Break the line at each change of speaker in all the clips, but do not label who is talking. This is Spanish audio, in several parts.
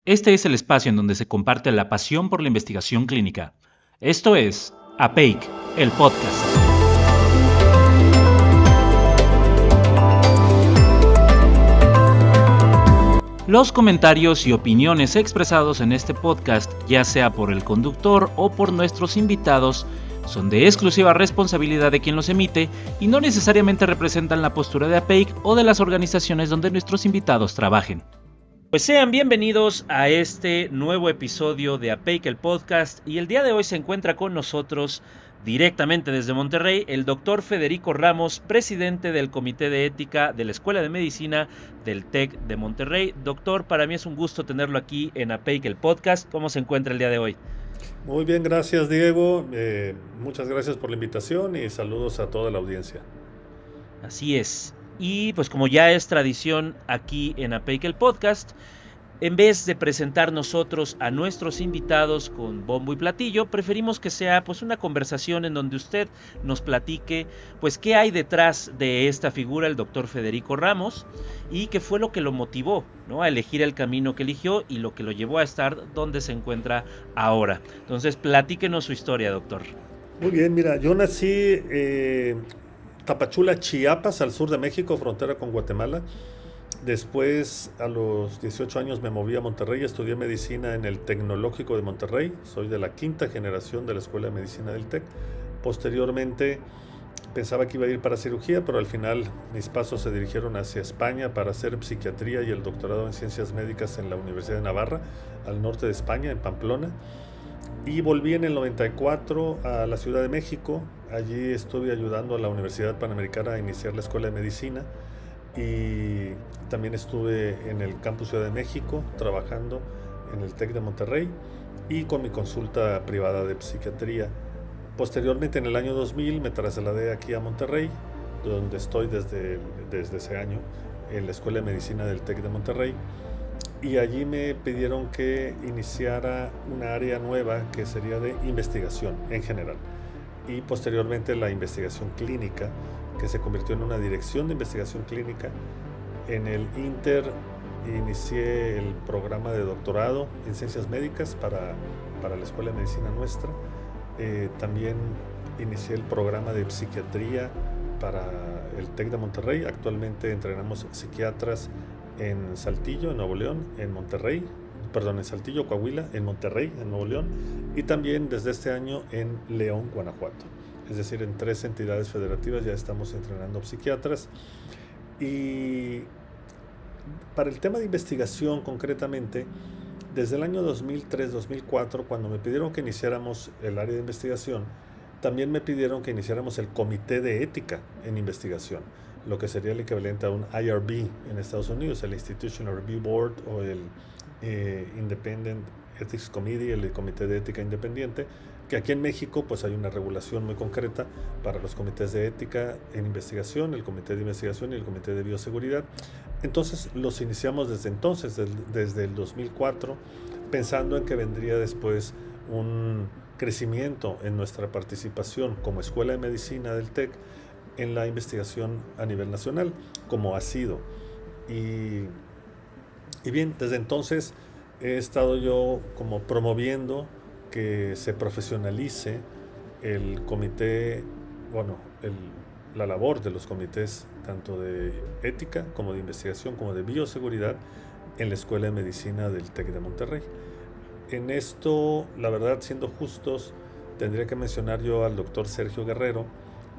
Este es el espacio en donde se comparte la pasión por la investigación clínica. Esto es APEIC, el podcast. Los comentarios y opiniones expresados en este podcast, ya sea por el conductor o por nuestros invitados, son de exclusiva responsabilidad de quien los emite y no necesariamente representan la postura de APEIC o de las organizaciones donde nuestros invitados trabajen. Pues sean bienvenidos a este nuevo episodio de APEIC, el podcast, y el día de hoy se encuentra con nosotros directamente desde Monterrey el doctor Federico Ramos, presidente del Comité de Ética de la Escuela de Medicina del TEC de Monterrey. Doctor, para mí es un gusto tenerlo aquí en APEIC, el podcast. ¿Cómo se encuentra el día de hoy?
Muy bien, gracias Diego. Muchas gracias por la invitación y saludos a toda la audiencia.
Así es. Y pues como ya es tradición aquí en APEIC el podcast, en vez de presentar nosotros a nuestros invitados con bombo y platillo, preferimos que sea pues una conversación en donde usted nos platique pues qué hay detrás de esta figura, el doctor Federico Ramos, y qué fue lo que lo motivó, ¿no?, a elegir el camino que eligió y lo que lo llevó a estar donde se encuentra ahora. Entonces, platíquenos su historia, doctor.
Muy bien, mira, yo nací Tapachula, Chiapas, al sur de México, frontera con Guatemala. Después, a los 18 años, me moví a Monterrey, estudié medicina en el Tecnológico de Monterrey. Soy de la quinta generación de la Escuela de Medicina del TEC. Posteriormente, pensaba que iba a ir para cirugía, pero al final mis pasos se dirigieron hacia España para hacer psiquiatría y el doctorado en ciencias médicas en la Universidad de Navarra, al norte de España, en Pamplona. Y volví en el 94 a la Ciudad de México. Allí estuve ayudando a la Universidad Panamericana a iniciar la Escuela de Medicina. Y también estuve en el Campus Ciudad de México trabajando en el TEC de Monterrey y con mi consulta privada de psiquiatría. Posteriormente, en el año 2000, me trasladé aquí a Monterrey, donde estoy desde ese año en la Escuela de Medicina del TEC de Monterrey. Y allí me pidieron que iniciara una área nueva que sería de investigación en general. Y posteriormente la investigación clínica, que se convirtió en una dirección de investigación clínica. En el Inter inicié el programa de doctorado en ciencias médicas para la Escuela de Medicina nuestra. También inicié el programa de psiquiatría para el TEC de Monterrey. Actualmente entrenamos psiquiatras en Saltillo, en Nuevo León, en Saltillo, Coahuila, en Monterrey, en Nuevo León, y también desde este año en León, Guanajuato. Es decir, en 3 entidades federativas ya estamos entrenando psiquiatras. Y para el tema de investigación concretamente, desde el año 2003-2004, cuando me pidieron que iniciáramos el área de investigación, también me pidieron que iniciáramos el Comité de Ética en Investigación, lo que sería el equivalente a un IRB en Estados Unidos, el Institutional Review Board o el Independent Ethics Committee, el Comité de Ética Independiente, que aquí en México pues hay una regulación muy concreta para los comités de ética en investigación, el Comité de Investigación y el Comité de Bioseguridad. Entonces los iniciamos desde el 2004, pensando en que vendría después un crecimiento en nuestra participación como Escuela de Medicina del TEC en la investigación a nivel nacional, como ha sido. Y bien, desde entonces he estado yo como promoviendo que se profesionalice el comité, la labor de los comités, tanto de ética como de investigación, como de bioseguridad, en la Escuela de Medicina del TEC de Monterrey. En esto, la verdad, siendo justos, tendría que mencionar yo al doctor Sergio Guerrero,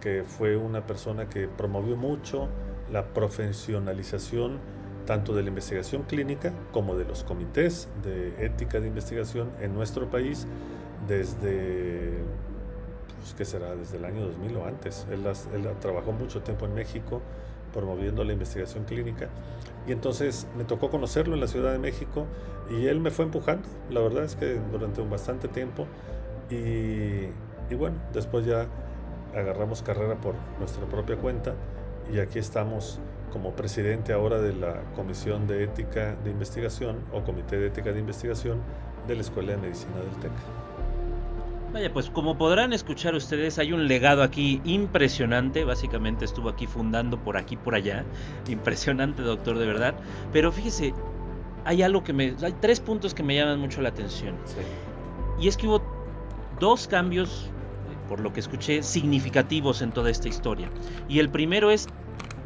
que fue una persona que promovió mucho la profesionalización tanto de la investigación clínica como de los comités de ética de investigación en nuestro país desde, ¿qué será?, desde el año 2000 o antes. Él trabajó mucho tiempo en México promoviendo la investigación clínica, y entonces me tocó conocerlo en la Ciudad de México y él me fue empujando, la verdad es que durante bastante tiempo, y bueno, después ya agarramos carrera por nuestra propia cuenta y aquí estamos como presidente ahora de la Comisión de Ética de Investigación o Comité de Ética de Investigación de la Escuela de Medicina del TEC.
Vaya, pues como podrán escuchar ustedes, hay un legado aquí impresionante. Básicamente estuvo aquí fundando por aquí por allá. Impresionante, doctor, de verdad. Pero fíjese, hay hay 3 puntos que me llaman mucho la atención.
Sí.
Y es que hubo 2 cambios, por lo que escuché, significativos en toda esta historia. Y el primero es,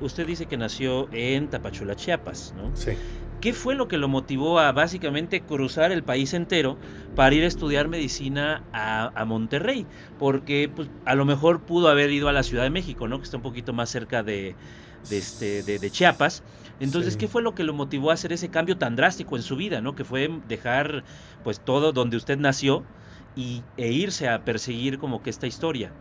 usted dice que nació en Tapachula, Chiapas, ¿no?
Sí.
¿Qué fue lo que lo motivó a básicamente cruzar el país entero para ir a estudiar medicina a Monterrey? Porque pues, a lo mejor pudo haber ido a la Ciudad de México, ¿no? Que está un poquito más cerca de Chiapas. Entonces,
Sí.
¿qué fue lo que lo motivó a hacer ese cambio tan drástico en su vida, ¿no? Que fue dejar pues todo donde usted nació e irse a perseguir como que esta historia.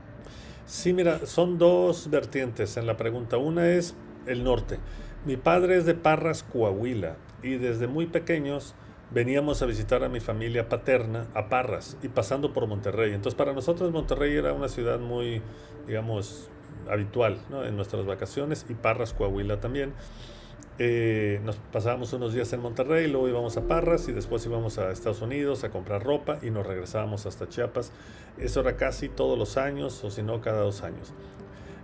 Sí, mira, son 2 vertientes en la pregunta. Una es el norte. Mi padre es de Parras, Coahuila, y desde muy pequeños veníamos a visitar a mi familia paterna a Parras y pasando por Monterrey. Entonces, para nosotros Monterrey era una ciudad muy, digamos, habitual, ¿no? En nuestras vacaciones, y Parras, Coahuila también. Nos pasábamos unos días en Monterrey, luego íbamos a Parras y después íbamos a Estados Unidos a comprar ropa y nos regresábamos hasta Chiapas. Eso era casi todos los años, o si no, cada 2 años.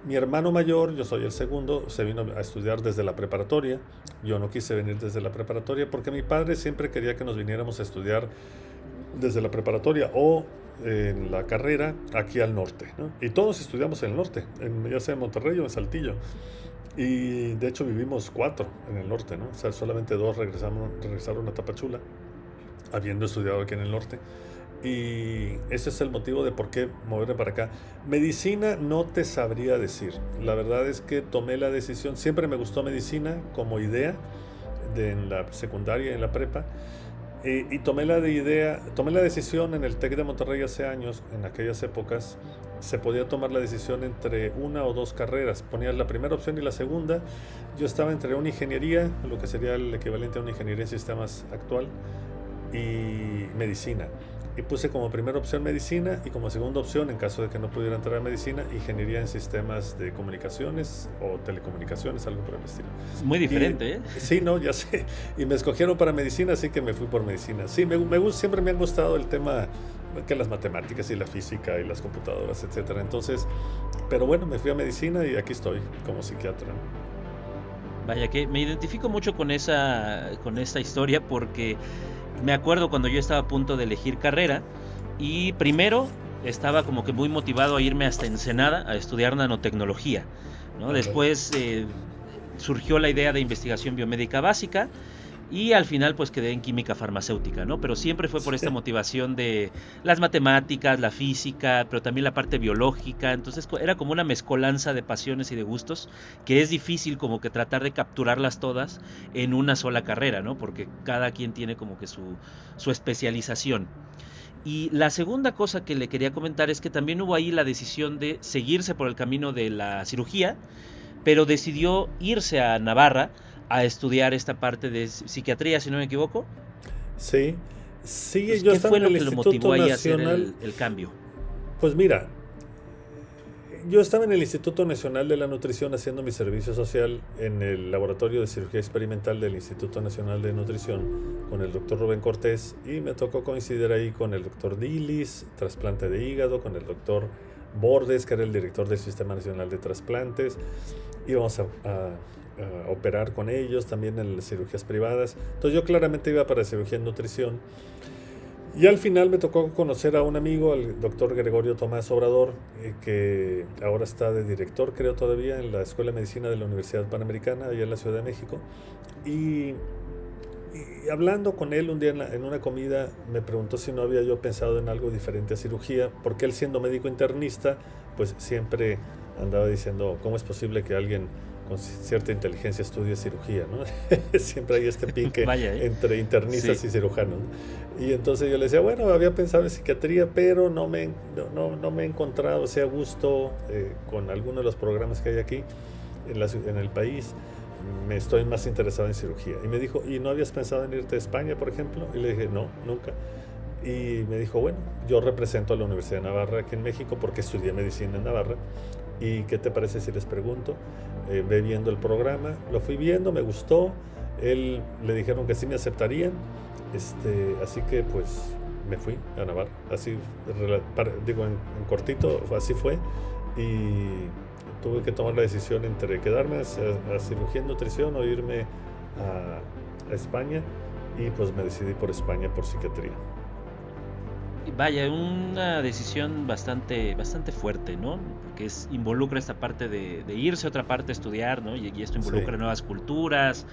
Mi hermano mayor, yo soy el segundo, se vino a estudiar desde la preparatoria. Yo no quise venir desde la preparatoria porque mi padre siempre quería que nos viniéramos a estudiar desde la preparatoria o en la carrera aquí al norte, ¿no? Y todos estudiamos en el norte, ya sea en Monterrey o en Saltillo. Y de hecho vivimos 4 en el norte, ¿no? O sea, solamente 2 regresaron a Tapachula, habiendo estudiado aquí en el norte. Y ese es el motivo de por qué moverme para acá. Medicina no te sabría decir. La verdad es que tomé la decisión, siempre me gustó medicina como idea en la secundaria y en la prepa. Y tomé la decisión en el TEC de Monterrey hace años. En aquellas épocas se podía tomar la decisión entre 1 o 2 carreras. Ponías la primera opción y la segunda. Yo estaba entre una ingeniería, lo que sería el equivalente a una ingeniería en sistemas actual, y medicina. Y puse como primera opción medicina y como segunda opción, en caso de que no pudiera entrar a medicina, ingeniería en sistemas de comunicaciones o telecomunicaciones, algo por el estilo.
Muy diferente, ¿eh?
Sí, no, ya sé. Y me escogieron para medicina, así que me fui por medicina. Sí, siempre me han gustado el tema, que las matemáticas y la física y las computadoras, etcétera. Entonces, pero bueno, me fui a medicina y aquí estoy como psiquiatra.
Vaya que me identifico mucho con esta historia porque me acuerdo cuando yo estaba a punto de elegir carrera y primero estaba como que muy motivado a irme hasta Ensenada a estudiar nanotecnología, ¿no? Okay. Después surgió la idea de investigación biomédica básica y al final pues quedé en química farmacéutica, ¿no? Pero siempre fue por esta motivación de las matemáticas, la física, pero también la parte biológica. Entonces era como una mezcolanza de pasiones y de gustos que es difícil como que tratar de capturarlas todas en una sola carrera, ¿no? Porque cada quien tiene como que su especialización. Y la segunda cosa que le quería comentar es que también hubo ahí la decisión de seguirse por el camino de la cirugía, pero decidió irse a Navarra a estudiar esta parte de psiquiatría, si no me equivoco.
Sí, sí.
Pues,
yo
¿qué
estaba
fue
en
lo
el
que lo
Instituto
motivó ahí a hacer
Nacional.
el cambio?
Pues mira, yo estaba en el Instituto Nacional de la Nutrición haciendo mi servicio social en el Laboratorio de Cirugía Experimental del Instituto Nacional de Nutrición con el doctor Rubén Cortés, y me tocó coincidir ahí con el doctor Dilis, trasplante de hígado, con el doctor Bordes, que era el director del Sistema Nacional de Trasplantes. Íbamos a operar con ellos también en las cirugías privadas. Entonces yo claramente iba para cirugía en nutrición. Y al final me tocó conocer a un amigo, al doctor Gregorio Tomás Obrador, que ahora está de director, creo todavía, en la Escuela de Medicina de la Universidad Panamericana, allá en la Ciudad de México. Y hablando con él un día en una comida, me preguntó si no había yo pensado en algo diferente a cirugía, porque él, siendo médico internista, pues siempre andaba diciendo, ¿cómo es posible que alguien con cierta inteligencia estudie cirugía, ¿no? Siempre hay este pique entre internistas y cirujanos. Y entonces yo le decía, bueno, había pensado en psiquiatría, pero no me he encontrado, a gusto con alguno de los programas que hay aquí en el país. Me estoy más interesado en cirugía. Y me dijo, ¿y no habías pensado en irte a España, por ejemplo? Y le dije, no, nunca. Y me dijo, bueno, yo represento a la Universidad de Navarra aquí en México porque estudié medicina en Navarra. ¿Y qué te parece si les pregunto? Ve viendo el programa. Lo fui viendo, me gustó. Le dijeron que sí me aceptarían. Así que pues me fui a Navarra. Así, digo, en cortito, así fue. Y tuve que tomar la decisión entre quedarme a cirugía en nutrición o irme a España. y pues me decidí por España por psiquiatría.
Vaya, una decisión bastante fuerte, ¿no? Porque involucra esta parte de irse a otra parte a estudiar, ¿no? Y esto involucra nuevas culturas,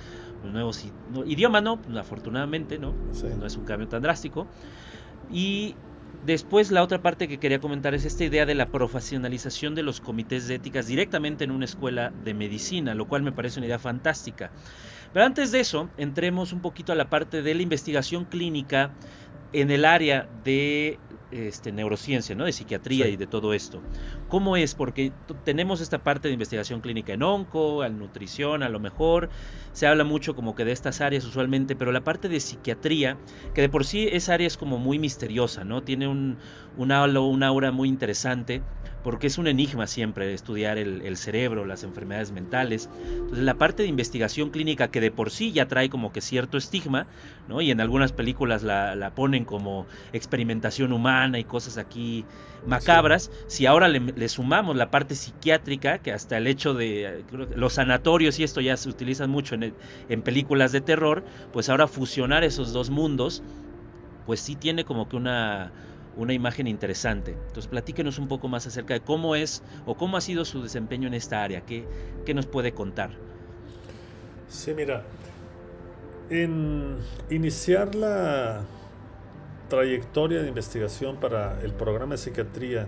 nuevos idiomas, ¿no? Afortunadamente, ¿no?
Sí.
No es un cambio tan drástico. Y después la otra parte que quería comentar es esta idea de la profesionalización de los comités de éticas directamente en una escuela de medicina, lo cual me parece una idea fantástica. Pero antes de eso, entremos un poquito a la parte de la investigación clínica en el área de neurociencia, ¿no? De psiquiatría y de todo esto. ¿Cómo es? Porque tenemos esta parte de investigación clínica en onco, en nutrición, a lo mejor se habla mucho como que de estas áreas usualmente, pero la parte de psiquiatría, que de por sí esa área es como muy misteriosa, ¿no? Tiene un aura muy interesante, porque es un enigma siempre estudiar el cerebro, las enfermedades mentales. Entonces la parte de investigación clínica, que de por sí ya trae como que cierto estigma, ¿no? Y en algunas películas la ponen como experimentación humana y cosas aquí macabras. Si ahora le sumamos la parte psiquiátrica, que hasta el hecho de los sanatorios y esto ya se utilizan mucho en películas de terror, pues ahora fusionar esos dos mundos, pues sí tiene como que una imagen interesante. Entonces platíquenos un poco más acerca de cómo es o cómo ha sido su desempeño en esta área. ¿Qué nos puede contar?
Sí, mira, en iniciar la trayectoria de investigación para el programa de psiquiatría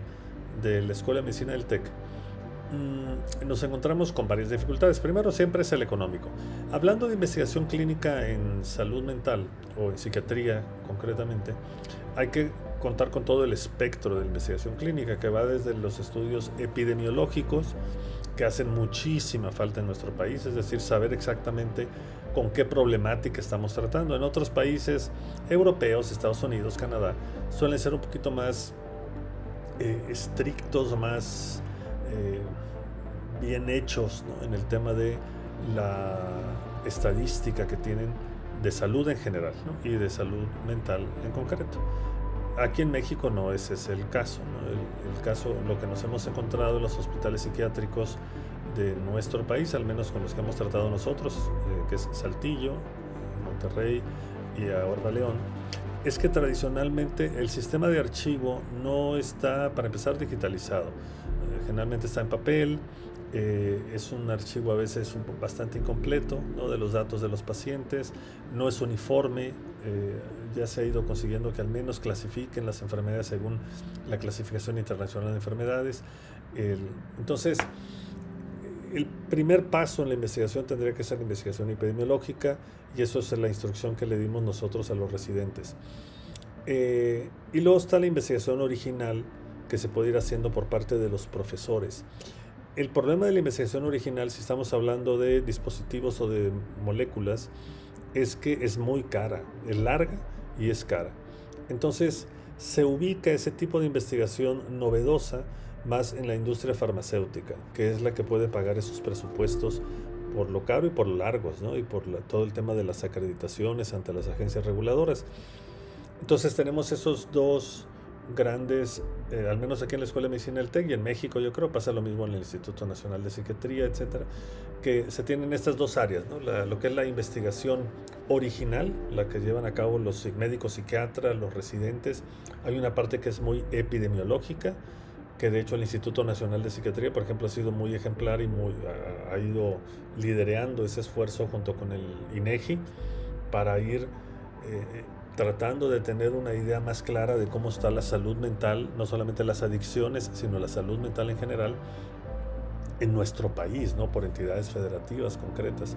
de la Escuela de Medicina del TEC, nos encontramos con varias dificultades. Primero, siempre es el económico. Hablando de investigación clínica en salud mental o en psiquiatría concretamente, hay que contar con todo el espectro de la investigación clínica, que va desde los estudios epidemiológicos, que hacen muchísima falta en nuestro país, es decir, saber exactamente con qué problemática estamos tratando. En otros países europeos, Estados Unidos, Canadá, suelen ser un poquito más estrictos, más bien hechos, ¿no? En el tema de la estadística que tienen de salud en general, ¿no? Y de salud mental en concreto. Aquí en México no ese es el caso, ¿no? El caso, lo que nos hemos encontrado en los hospitales psiquiátricos de nuestro país, al menos con los que hemos tratado nosotros, que es Saltillo, Monterrey y ahora León, es que tradicionalmente el sistema de archivo no está, para empezar, digitalizado. Generalmente está en papel, es un archivo a veces bastante incompleto, ¿no? De los datos de los pacientes, no es uniforme. Ya se ha ido consiguiendo que al menos clasifiquen las enfermedades según la clasificación internacional de enfermedades. Entonces, el primer paso en la investigación tendría que ser la investigación epidemiológica, y eso es la instrucción que le dimos nosotros a los residentes. Y luego está la investigación original, que se puede ir haciendo por parte de los profesores. El problema de la investigación original, si estamos hablando de dispositivos o de moléculas, es que es muy cara, es larga y es cara. Entonces se ubica ese tipo de investigación novedosa más en la industria farmacéutica, que es la que puede pagar esos presupuestos por lo caro y por lo largos, ¿no? Y por todo el tema de las acreditaciones ante las agencias reguladoras. Entonces tenemos esos dos grandes, al menos aquí en la Escuela de Medicina del TEC, y en México yo creo pasa lo mismo en el Instituto Nacional de Psiquiatría, etcétera, que se tienen estas dos áreas, ¿no? Lo que es la investigación original, la que llevan a cabo los médicos psiquiatras, los residentes. Hay una parte que es muy epidemiológica, que de hecho el Instituto Nacional de Psiquiatría, por ejemplo, ha sido muy ejemplar y ha ido liderando ese esfuerzo junto con el INEGI para ir tratando de tener una idea más clara de cómo está la salud mental, no solamente las adicciones, sino la salud mental en general en nuestro país, ¿no? Por entidades federativas concretas.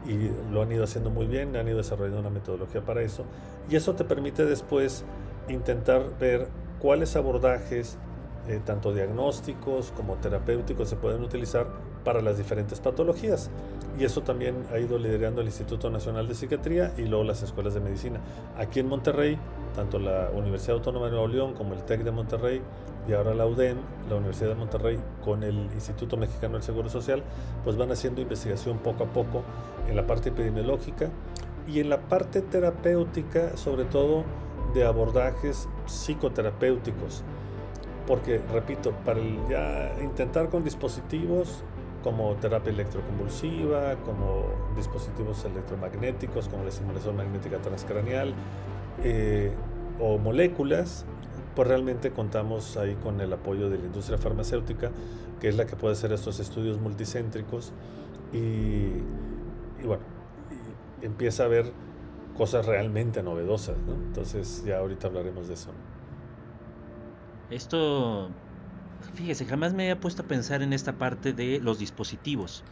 Y lo han ido haciendo muy bien, han ido desarrollando una metodología para eso. Y eso te permite después intentar ver cuáles abordajes, tanto diagnósticos como terapéuticos, se pueden utilizar para las diferentes patologías. Y eso también ha ido liderando el Instituto Nacional de Psiquiatría y luego las escuelas de medicina. Aquí en Monterrey, tanto la Universidad Autónoma de Nuevo León como el TEC de Monterrey y ahora la UDEM, la Universidad de Monterrey, con el Instituto Mexicano del Seguro Social, pues van haciendo investigación poco a poco en la parte epidemiológica y en la parte terapéutica, sobre todo de abordajes psicoterapéuticos. Porque, repito, para ya intentar con dispositivos como terapia electroconvulsiva, como dispositivos electromagnéticos, como la estimulación magnética transcraneal, o moléculas. Pues realmente contamos ahí con el apoyo de la industria farmacéutica, que es la que puede hacer estos estudios multicéntricos, y bueno, y empieza a haber cosas realmente novedosas, ¿no? Entonces ya ahorita hablaremos de eso.
Esto, fíjese, jamás me había puesto a pensar en esta parte de los dispositivos,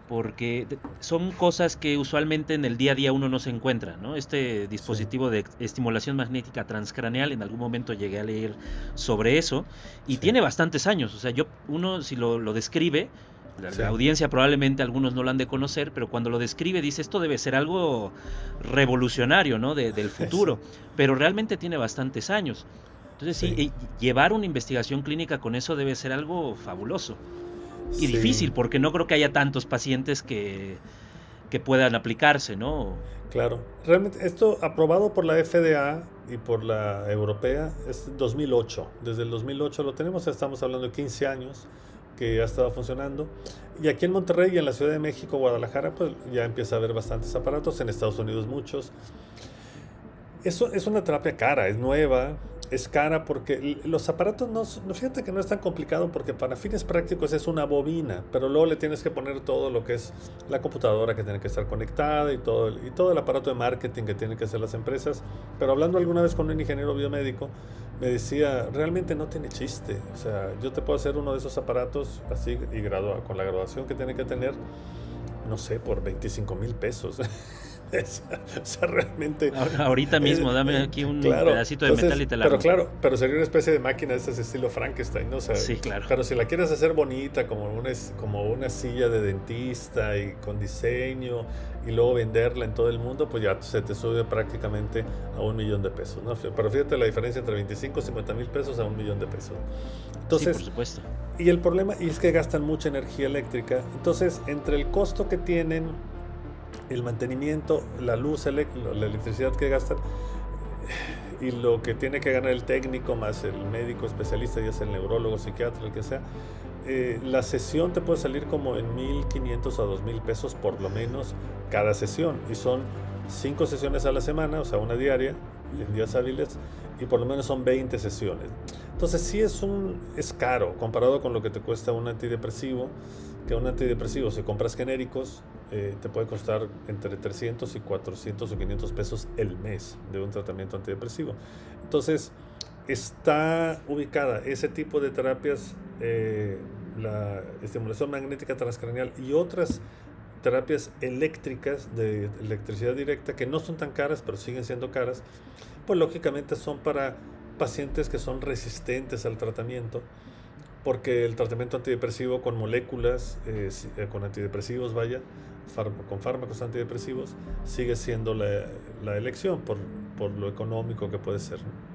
porque son cosas que usualmente en el día a día uno no se encuentra, ¿no? Este
Sí,
dispositivo de estimulación magnética transcraneal, en algún momento llegué a leer sobre eso, y
sí,
tiene bastantes años, o sea, uno si lo describe, la
sí,
audiencia probablemente algunos no lo han de conocer, pero cuando lo describe dice, esto debe ser algo revolucionario, ¿no? Del
sí,
futuro, pero realmente tiene bastantes años. Entonces sí,
sí,
llevar una investigación clínica con eso debe ser algo fabuloso y
sí,
difícil, porque no creo que haya tantos pacientes que puedan aplicarse, ¿no?
claro. Realmente esto aprobado por la FDA y por la europea es 2008. Desde el 2008 lo tenemos, estamos hablando de 15 años que ya estaba funcionando. Y aquí en Monterrey y en la Ciudad de México, Guadalajara, pues ya empieza a haber bastantes aparatos, en Estados Unidos muchos. Eso es una terapia cara, es nueva, es cara porque los aparatos fíjate que no es tan complicado porque para fines prácticos es una bobina, pero luego le tienes que poner todo lo que es la computadora que tiene que estar conectada y todo el aparato de marketing que tienen que hacer las empresas. Pero hablando alguna vez con un ingeniero biomédico, me decía, realmente no tiene chiste. O sea, yo te puedo hacer uno de esos aparatos así y con la graduación que tiene que tener, no sé, por 25,000 pesos. O sea, realmente,
Ahorita mismo, dame aquí un
claro.
pedacito de metal
Entonces,
y te la
pero
armo.
claro, pero sería una especie de máquina de ese estilo Frankenstein, ¿no? O sea,
Sí, claro.
pero si la quieres hacer bonita, como una silla de dentista y con diseño, y luego venderla en todo el mundo, pues ya se te sube prácticamente a 1,000,000 de pesos, ¿no? Pero fíjate la diferencia entre 25 o 50,000 pesos a 1,000,000 de pesos.
Sí, por
Entonces,
supuesto.
y el problema y es que gastan mucha energía eléctrica. Entonces, entre el costo que tienen, el mantenimiento, la luz, la electricidad que gastan y lo que tiene que ganar el técnico más el médico especialista, ya sea el neurólogo, psiquiatra, el que sea, la sesión te puede salir como en 1,500 a 2,000 pesos por lo menos cada sesión. Y son 5 sesiones a la semana, o sea, una diaria, en días hábiles, y por lo menos son 20 sesiones. Entonces sí es caro comparado con lo que te cuesta un antidepresivo, que un antidepresivo si compras genéricos te puede costar entre 300 y 400 o 500 pesos el mes de un tratamiento antidepresivo. Entonces está ubicada ese tipo de terapias, la estimulación magnética transcraneal y otras terapias eléctricas de electricidad directa que no son tan caras pero siguen siendo caras, pues lógicamente son para pacientes que son resistentes al tratamiento, porque el tratamiento antidepresivo con moléculas, con antidepresivos, vaya, con fármacos antidepresivos, sigue siendo la elección por lo económico que puede ser, ¿no?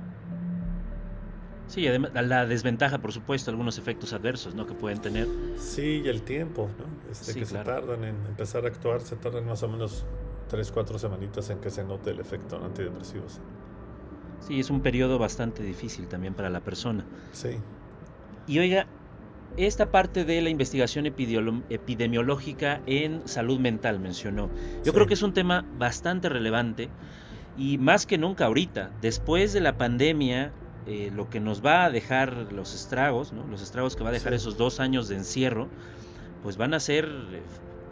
Sí, además la desventaja, por supuesto, algunos efectos adversos, ¿no? Que pueden tener.
Sí, y el tiempo, ¿no?
Sí,
Que se
claro.
tardan en empezar a actuar, se tardan más o menos 3 4 semanitas en que se note el efecto antidepresivo. Sí.
Sí, es un periodo bastante difícil también para la persona.
Sí,
Y oiga, esta parte de la investigación epidemiológica en salud mental mencionó. Yo creo
sí,
que es un tema bastante relevante y más que nunca ahorita, después de la pandemia, lo que nos va a dejar los estragos, ¿no? Los estragos que va a dejar
sí,
esos 2 años de encierro, pues van a ser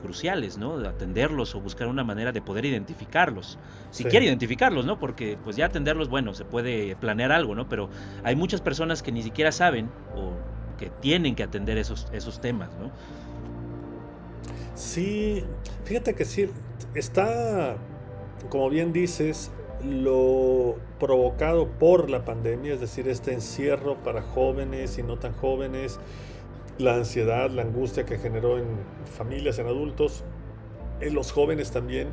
cruciales, ¿no? De atenderlos o buscar una manera de poder identificarlos. Si
sí.
quiere identificarlos, ¿no? Porque pues ya atenderlos, bueno, se puede planear algo, ¿no? Pero hay muchas personas que ni siquiera saben o que tienen que atender esos temas, ¿no?
Sí, fíjate que sí, está, como bien dices, lo provocado por la pandemia, es decir, este encierro para jóvenes y no tan jóvenes, la ansiedad, la angustia que generó en familias, en adultos, en los jóvenes también.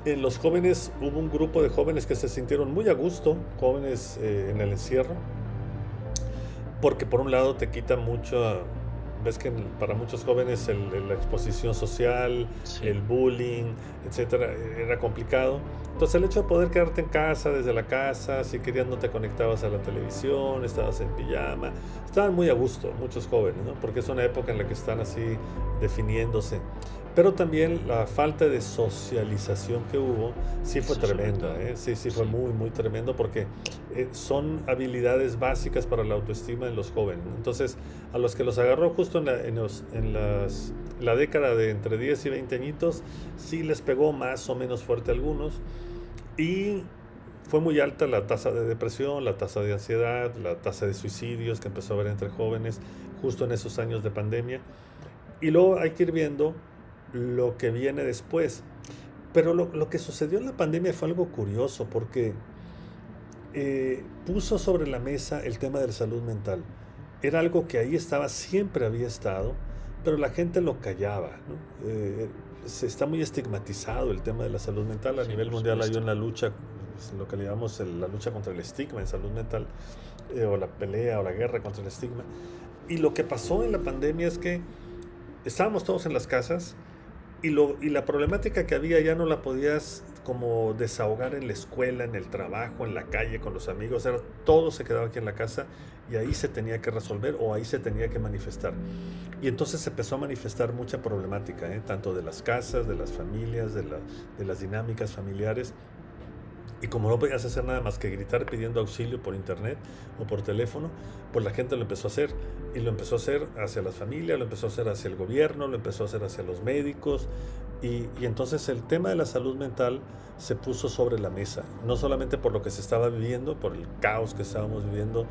En los jóvenes hubo un grupo de jóvenes que se sintieron muy a gusto, jóvenes en el encierro, porque por un lado te quita ves que para muchos jóvenes la exposición social,
Sí.
el bullying, etcétera, era complicado. Entonces el hecho de poder quedarte en casa, desde la casa, si querías no te conectabas a la televisión, estabas en pijama, estaban muy a gusto muchos jóvenes, ¿no? Porque es una época en la que están así definiéndose. Pero también la falta de socialización que hubo sí fue
Eso sobre
tremenda,
todo.
¿eh? Sí, sí fue
Sí.
muy, muy tremendo porque son habilidades básicas para la autoestima en los jóvenes. Entonces, a los que los agarró justo la década de entre 10 y 20 añitos, sí les pegó más o menos fuerte a algunos. Y fue muy alta la tasa de depresión, la tasa de ansiedad, la tasa de suicidios que empezó a haber entre jóvenes justo en esos años de pandemia. Y luego hay que ir viendo lo que viene después. Pero lo que sucedió en la pandemia fue algo curioso porque puso sobre la mesa el tema de la salud mental. Era algo que ahí estaba, siempre había estado, pero la gente lo callaba, ¿no? Se está muy estigmatizado el tema de la salud mental a
Sí,
nivel
por
mundial. Hay
supuesto.
una lucha, lo que le llamamos la lucha contra el estigma en salud mental, o la pelea o la guerra contra el estigma. Y lo que pasó en la pandemia es que estábamos todos en las casas y la problemática que había ya no la podías como desahogar en la escuela, en el trabajo, en la calle, con los amigos. Todo se quedaba aquí en la casa y ahí se tenía que resolver o ahí se tenía que manifestar. Y entonces se empezó a manifestar mucha problemática, tanto de las casas, de las familias, de las dinámicas familiares. Y como no podías hacer nada más que gritar pidiendo auxilio por internet o por teléfono, pues la gente lo empezó a hacer. Y lo empezó a hacer hacia las familias, lo empezó a hacer hacia el gobierno, lo empezó a hacer hacia los médicos. Y entonces el tema de la salud mental se puso sobre la mesa. No solamente por lo que se estaba viviendo, por el caos que estábamos viviendo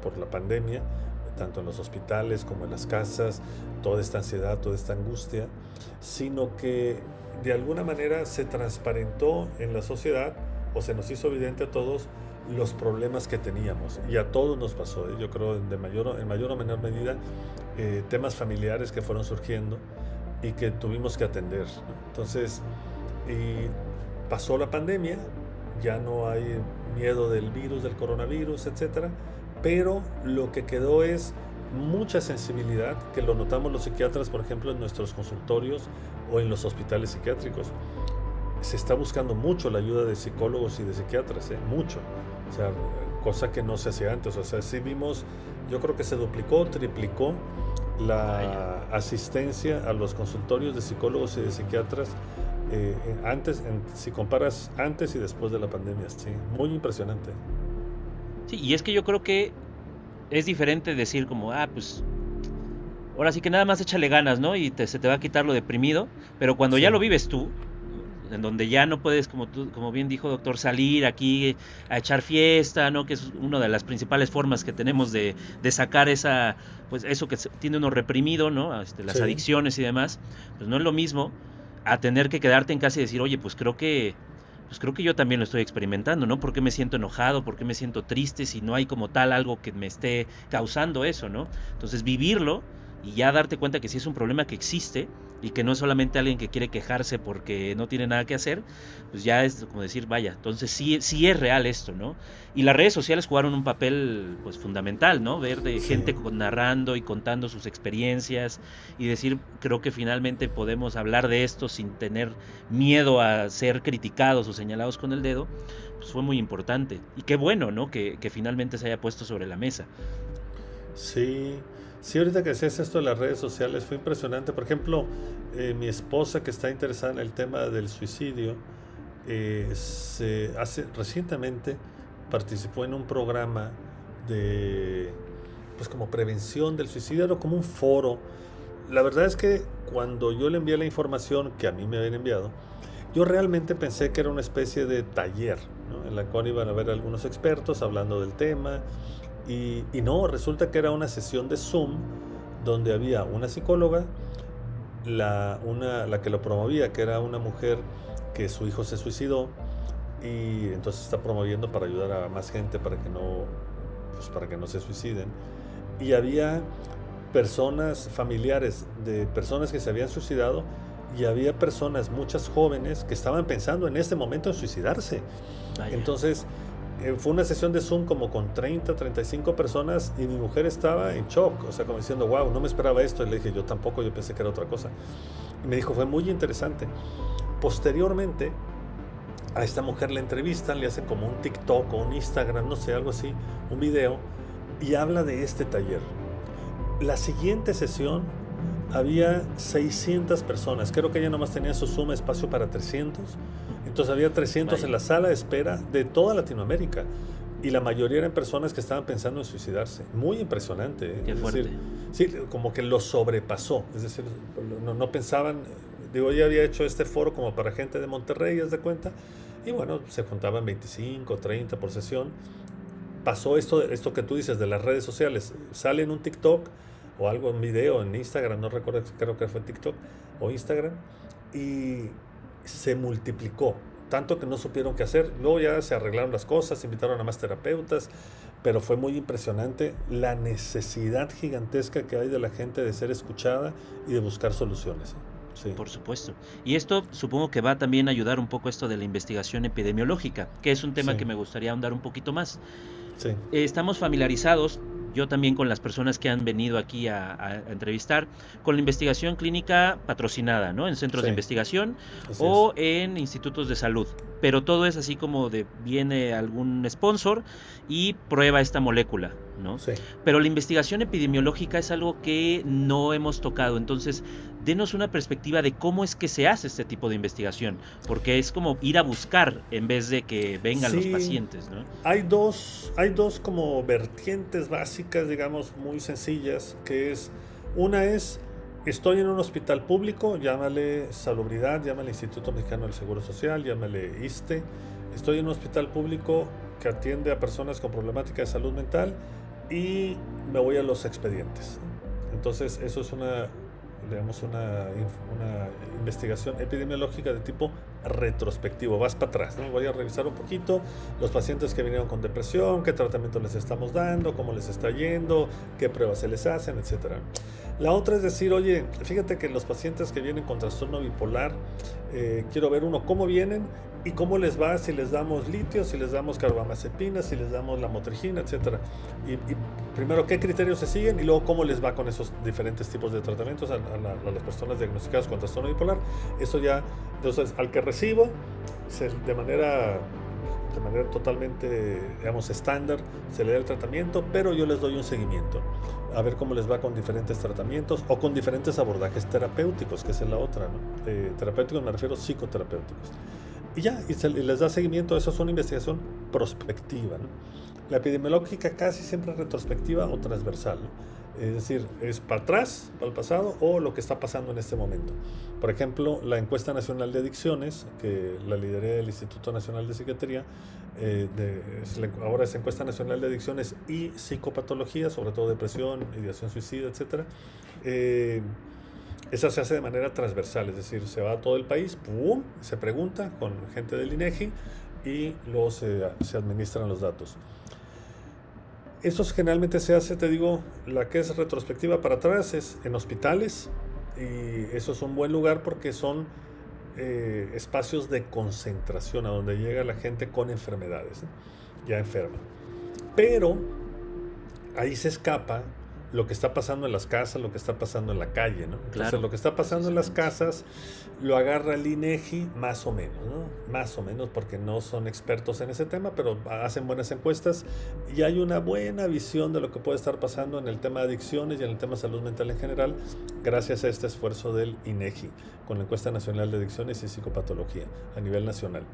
por la pandemia, tanto en los hospitales como en las casas, toda esta ansiedad, toda esta angustia, sino que de alguna manera se transparentó en la sociedad o se nos hizo evidente a todos los problemas que teníamos. Y a todos nos pasó, yo creo en mayor o menor medida, temas familiares que fueron surgiendo y que tuvimos que atender, ¿no? Entonces, y pasó la pandemia, ya no hay miedo del virus, del coronavirus, etcétera, pero lo que quedó es mucha sensibilidad, que lo notamos los psiquiatras, por ejemplo, en nuestros consultorios o en los hospitales psiquiátricos. Se está buscando mucho la ayuda de psicólogos y de psiquiatras, mucho. O sea, cosa que no se hacía antes. O sea, sí vimos, yo creo que se duplicó, triplicó la asistencia a los consultorios de psicólogos y de psiquiatras si comparas antes y después de la pandemia. Sí, muy impresionante.
Sí, y es que yo creo que es diferente decir como, pues ahora sí que nada más échale ganas, ¿no? Y se te va a quitar lo deprimido, pero cuando ya
Sí,
lo vives tú, en donde ya no puedes, como bien dijo doctor, salir aquí a echar fiesta, ¿no? Que es una de las principales formas que tenemos de sacar pues eso que tiene uno reprimido, ¿no? Las
sí.
adicciones y demás, pues no es lo mismo a tener que quedarte en casa y decir, oye, pues creo que yo también lo estoy experimentando, ¿no? ¿Por qué me siento enojado? ¿Por qué me siento triste si no hay como tal algo que me esté causando eso, ¿no? Entonces vivirlo y ya darte cuenta que sí es un problema que existe y que no es solamente alguien que quiere quejarse porque no tiene nada que hacer, pues ya es como decir, vaya, entonces sí es real esto, ¿no? Y las redes sociales jugaron un papel pues fundamental, ¿no? Ver de
Sí.
gente narrando y contando sus experiencias y decir, creo que finalmente podemos hablar de esto sin tener miedo a ser criticados o señalados con el dedo, pues fue muy importante. Y qué bueno, ¿no? Que finalmente se haya puesto sobre la mesa.
Sí, sí, ahorita que decías esto de las redes sociales fue impresionante. Por ejemplo, mi esposa que está interesada en el tema del suicidio, recientemente participó en un programa de, pues como prevención del suicidio, era como un foro. La verdad es que cuando yo le envié la información que a mí me habían enviado, yo realmente pensé que era una especie de taller, ¿no? En la cual iban a haber algunos expertos hablando del tema. Y no, resulta que era una sesión de Zoom donde había una psicóloga, la que lo promovía, que era una mujer que su hijo se suicidó y entonces está promoviendo para ayudar a más gente para que no se suiciden. Y había personas familiares de personas que se habían suicidado y había personas, muchas jóvenes, que estaban pensando en este momento en suicidarse.
Vaya.
Entonces, fue una sesión de Zoom como con 30, 35 personas y mi mujer estaba en shock, o sea, como diciendo, wow, no me esperaba esto. Y le dije, yo tampoco, yo pensé que era otra cosa. Y me dijo, fue muy interesante. Posteriormente, a esta mujer la entrevistan, le hacen como un TikTok o un Instagram, no sé, algo así, un video, y habla de este taller. La siguiente sesión había 600 personas, creo que ella nomás tenía su Zoom espacio para 300, entonces había 300 en la sala de espera de toda Latinoamérica, y la mayoría eran personas que estaban pensando en suicidarse. Muy impresionante, ¿eh?
Qué fuerte.
Decir, sí, como que lo sobrepasó, es decir, no pensaban, digo, ella había hecho este foro como para gente de Monterrey, haz de cuenta, y bueno, se juntaban 25, 30 por sesión. Pasó esto que tú dices de las redes sociales, sale en un TikTok o algo, un video en Instagram, no recuerdo, creo que fue TikTok o Instagram, y se multiplicó, tanto que no supieron qué hacer. Luego ya se arreglaron las cosas, invitaron a más terapeutas, pero fue muy impresionante la necesidad gigantesca que hay de la gente de ser escuchada y de buscar soluciones. Sí.
Por supuesto. Y esto supongo que va también a ayudar un poco esto de la investigación epidemiológica, que es un tema
Sí.
que me gustaría ahondar un poquito más.
Sí.
Estamos familiarizados, yo también con las personas que han venido aquí a entrevistar, con la investigación clínica patrocinada, ¿no? En centros de
Sí.
investigación
Así
o en institutos de salud. Pero todo es así como de viene algún sponsor y prueba esta molécula, ¿no?
Sí.
Pero la investigación epidemiológica es algo que no hemos tocado. Entonces, denos una perspectiva de cómo es que se hace este tipo de investigación, porque es como ir a buscar en vez de que vengan los
Sí.
pacientes, ¿no?
Hay dos como vertientes básicas, digamos, muy sencillas, que es, una es, estoy en un hospital público, llámale Salubridad, llámale Instituto Mexicano del Seguro Social, llámale ISSSTE, estoy en un hospital público que atiende a personas con problemática de salud mental y me voy a los expedientes. Entonces, eso es una investigación epidemiológica de tipo retrospectivo. Vas para atrás, ¿no? Voy a revisar un poquito los pacientes que vinieron con depresión, qué tratamiento les estamos dando, cómo les está yendo, qué pruebas se les hacen, etcétera. La otra es decir, oye, fíjate que los pacientes que vienen con trastorno bipolar, quiero ver cómo vienen y cómo les va si les damos litio, si les damos carbamazepina, si les damos lamotrigina, etcétera. Y primero, ¿qué criterios se siguen? Y luego, ¿cómo les va con esos diferentes tipos de tratamientos a las personas diagnosticadas con trastorno bipolar? Eso ya, entonces, al que recibo, de manera totalmente, digamos, estándar, se le da el tratamiento, pero yo les doy un seguimiento, a ver cómo les va con diferentes tratamientos o con diferentes abordajes terapéuticos, que es la otra, ¿no? Terapéuticos me refiero psicoterapéuticos. Y ya, y les da seguimiento. Eso es una investigación prospectiva, ¿no? La epidemiológica casi siempre es retrospectiva o transversal, ¿no? Es decir, es para atrás, para el pasado, o lo que está pasando en este momento. Por ejemplo, la encuesta nacional de adicciones, que la lideré el Instituto Nacional de Psiquiatría, ahora es encuesta nacional de adicciones y psicopatología, sobre todo depresión, ideación suicida, etc. Esa se hace de manera transversal, es decir, se va a todo el país, ¡pum!, se pregunta con gente del INEGI y luego se administran los datos. Eso generalmente se hace, te digo, la que es retrospectiva para atrás es en hospitales, y eso es un buen lugar porque son espacios de concentración a donde llega la gente con enfermedades, ¿eh? Ya enferma. Pero ahí se escapa lo que está pasando en las casas, lo que está pasando en la calle, ¿no? Entonces,
Claro.
lo que está pasando en las casas lo agarra el INEGI más o menos, ¿no? Más o menos, porque no son expertos en ese tema, pero hacen buenas encuestas y hay una buena visión de lo que puede estar pasando en el tema de adicciones y en el tema de salud mental en general, gracias a este esfuerzo del INEGI, con la Encuesta Nacional de Adicciones y Psicopatología a nivel nacional.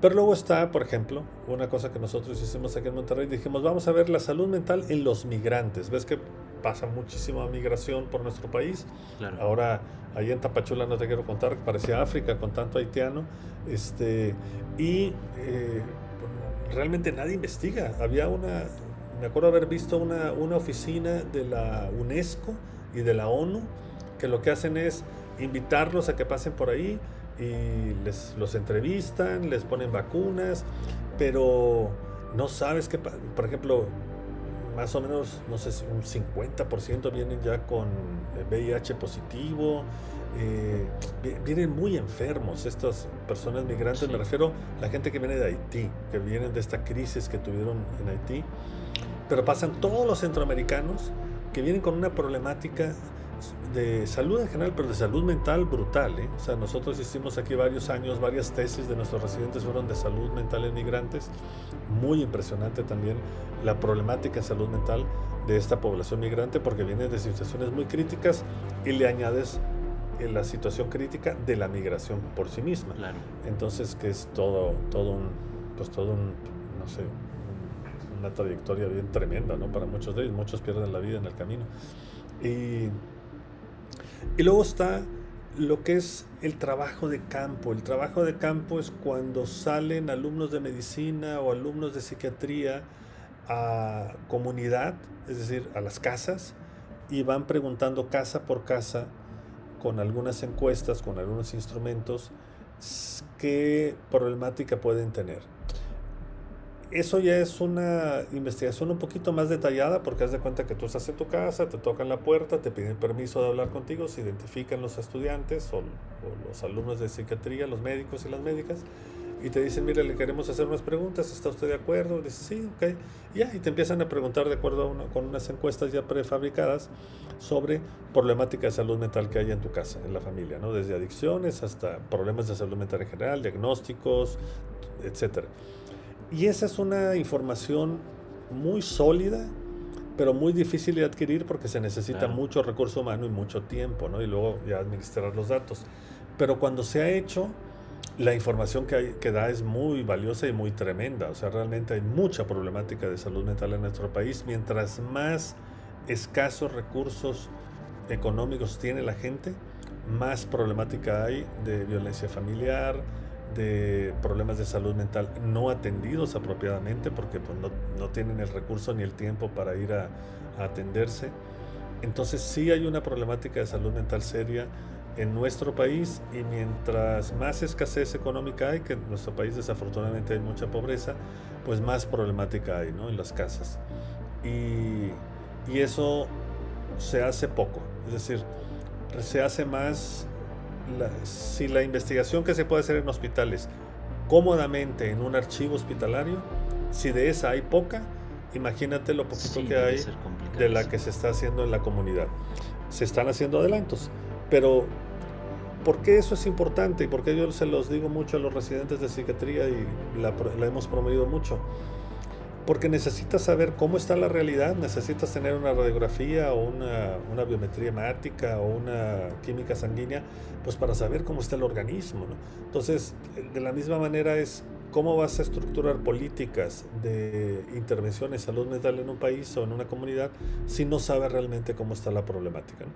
Pero luego está, por ejemplo, una cosa que nosotros hicimos aquí en Monterrey, dijimos, vamos a ver la salud mental en los migrantes. ¿Ves que pasa muchísima migración por nuestro país?
Claro.
Ahora, ahí en Tapachula no te quiero contar, parecía África con tanto haitiano. Realmente nadie investiga. Me acuerdo haber visto una oficina de la UNESCO y de la ONU, que lo que hacen es invitarlos a que pasen por ahí, y los entrevistan, les ponen vacunas, pero no sabes que, por ejemplo, más o menos, no sé si un 50% vienen ya con VIH positivo. Vienen muy enfermos estas personas migrantes, me refiero a la gente que viene de Haití, que vienen de esta crisis que tuvieron en Haití, pero pasan todos los centroamericanos que vienen con una problemática de salud en general, pero de salud mental brutal, ¿eh? O sea, nosotros hicimos aquí varios años, varias tesis de nuestros residentes fueron de salud mental en migrantes, muy impresionante también la problemática en salud mental de esta población migrante, porque viene de situaciones muy críticas y le añades la situación crítica de la migración por sí misma.
Claro.
Entonces, que es todo un, no sé, una trayectoria bien tremenda, ¿no? Para muchos de ellos, muchos pierden la vida en el camino. Y luego está lo que es el trabajo de campo. El trabajo de campo es cuando salen alumnos de medicina o alumnos de psiquiatría a comunidad, es decir, a las casas, y van preguntando casa por casa, con algunas encuestas, con algunos instrumentos, qué problemática pueden tener. Eso ya es una investigación un poquito más detallada, porque haz de cuenta que tú estás en tu casa, te tocan la puerta, te piden permiso de hablar contigo, se identifican los estudiantes o los alumnos de psiquiatría, los médicos y las médicas, y te dicen, mire, le queremos hacer unas preguntas, ¿está usted de acuerdo? Y dices, sí, ok. Y te empiezan a preguntar de acuerdo con unas encuestas ya prefabricadas sobre problemática de salud mental que hay en tu casa, en la familia, ¿no? Desde adicciones hasta problemas de salud mental en general, diagnósticos, etcétera. Y esa es una información muy sólida, pero muy difícil de adquirir porque se necesita mucho recurso humano y mucho tiempo, ¿no? Y luego ya administrar los datos. Pero cuando se ha hecho, la información que da es muy valiosa y muy tremenda. O sea, realmente hay mucha problemática de salud mental en nuestro país. Mientras más escasos recursos económicos tiene la gente, más problemática hay de violencia familiar, de problemas de salud mental no atendidos apropiadamente porque pues, no tienen el recurso ni el tiempo para ir a atenderse. Entonces sí hay una problemática de salud mental seria en nuestro país, y mientras más escasez económica hay, que en nuestro país desafortunadamente hay mucha pobreza, pues más problemática hay, ¿no? En las casas. Y eso se hace poco, es decir, se hace más si la investigación que se puede hacer en hospitales cómodamente en un archivo hospitalario, si de esa hay poca, imagínate lo poquito que hay de la que se está haciendo en la comunidad. Se están haciendo adelantos, pero ¿por qué eso es importante? Y por qué yo se los digo mucho a los residentes de psiquiatría y la hemos promovido mucho. Porque necesitas saber cómo está la realidad, necesitas tener una radiografía o una biometría hemática o una química sanguínea, pues para saber cómo está el organismo, ¿no? Entonces, de la misma manera es cómo vas a estructurar políticas de intervención en salud mental en un país o en una comunidad si no sabes realmente cómo está la problemática, ¿no?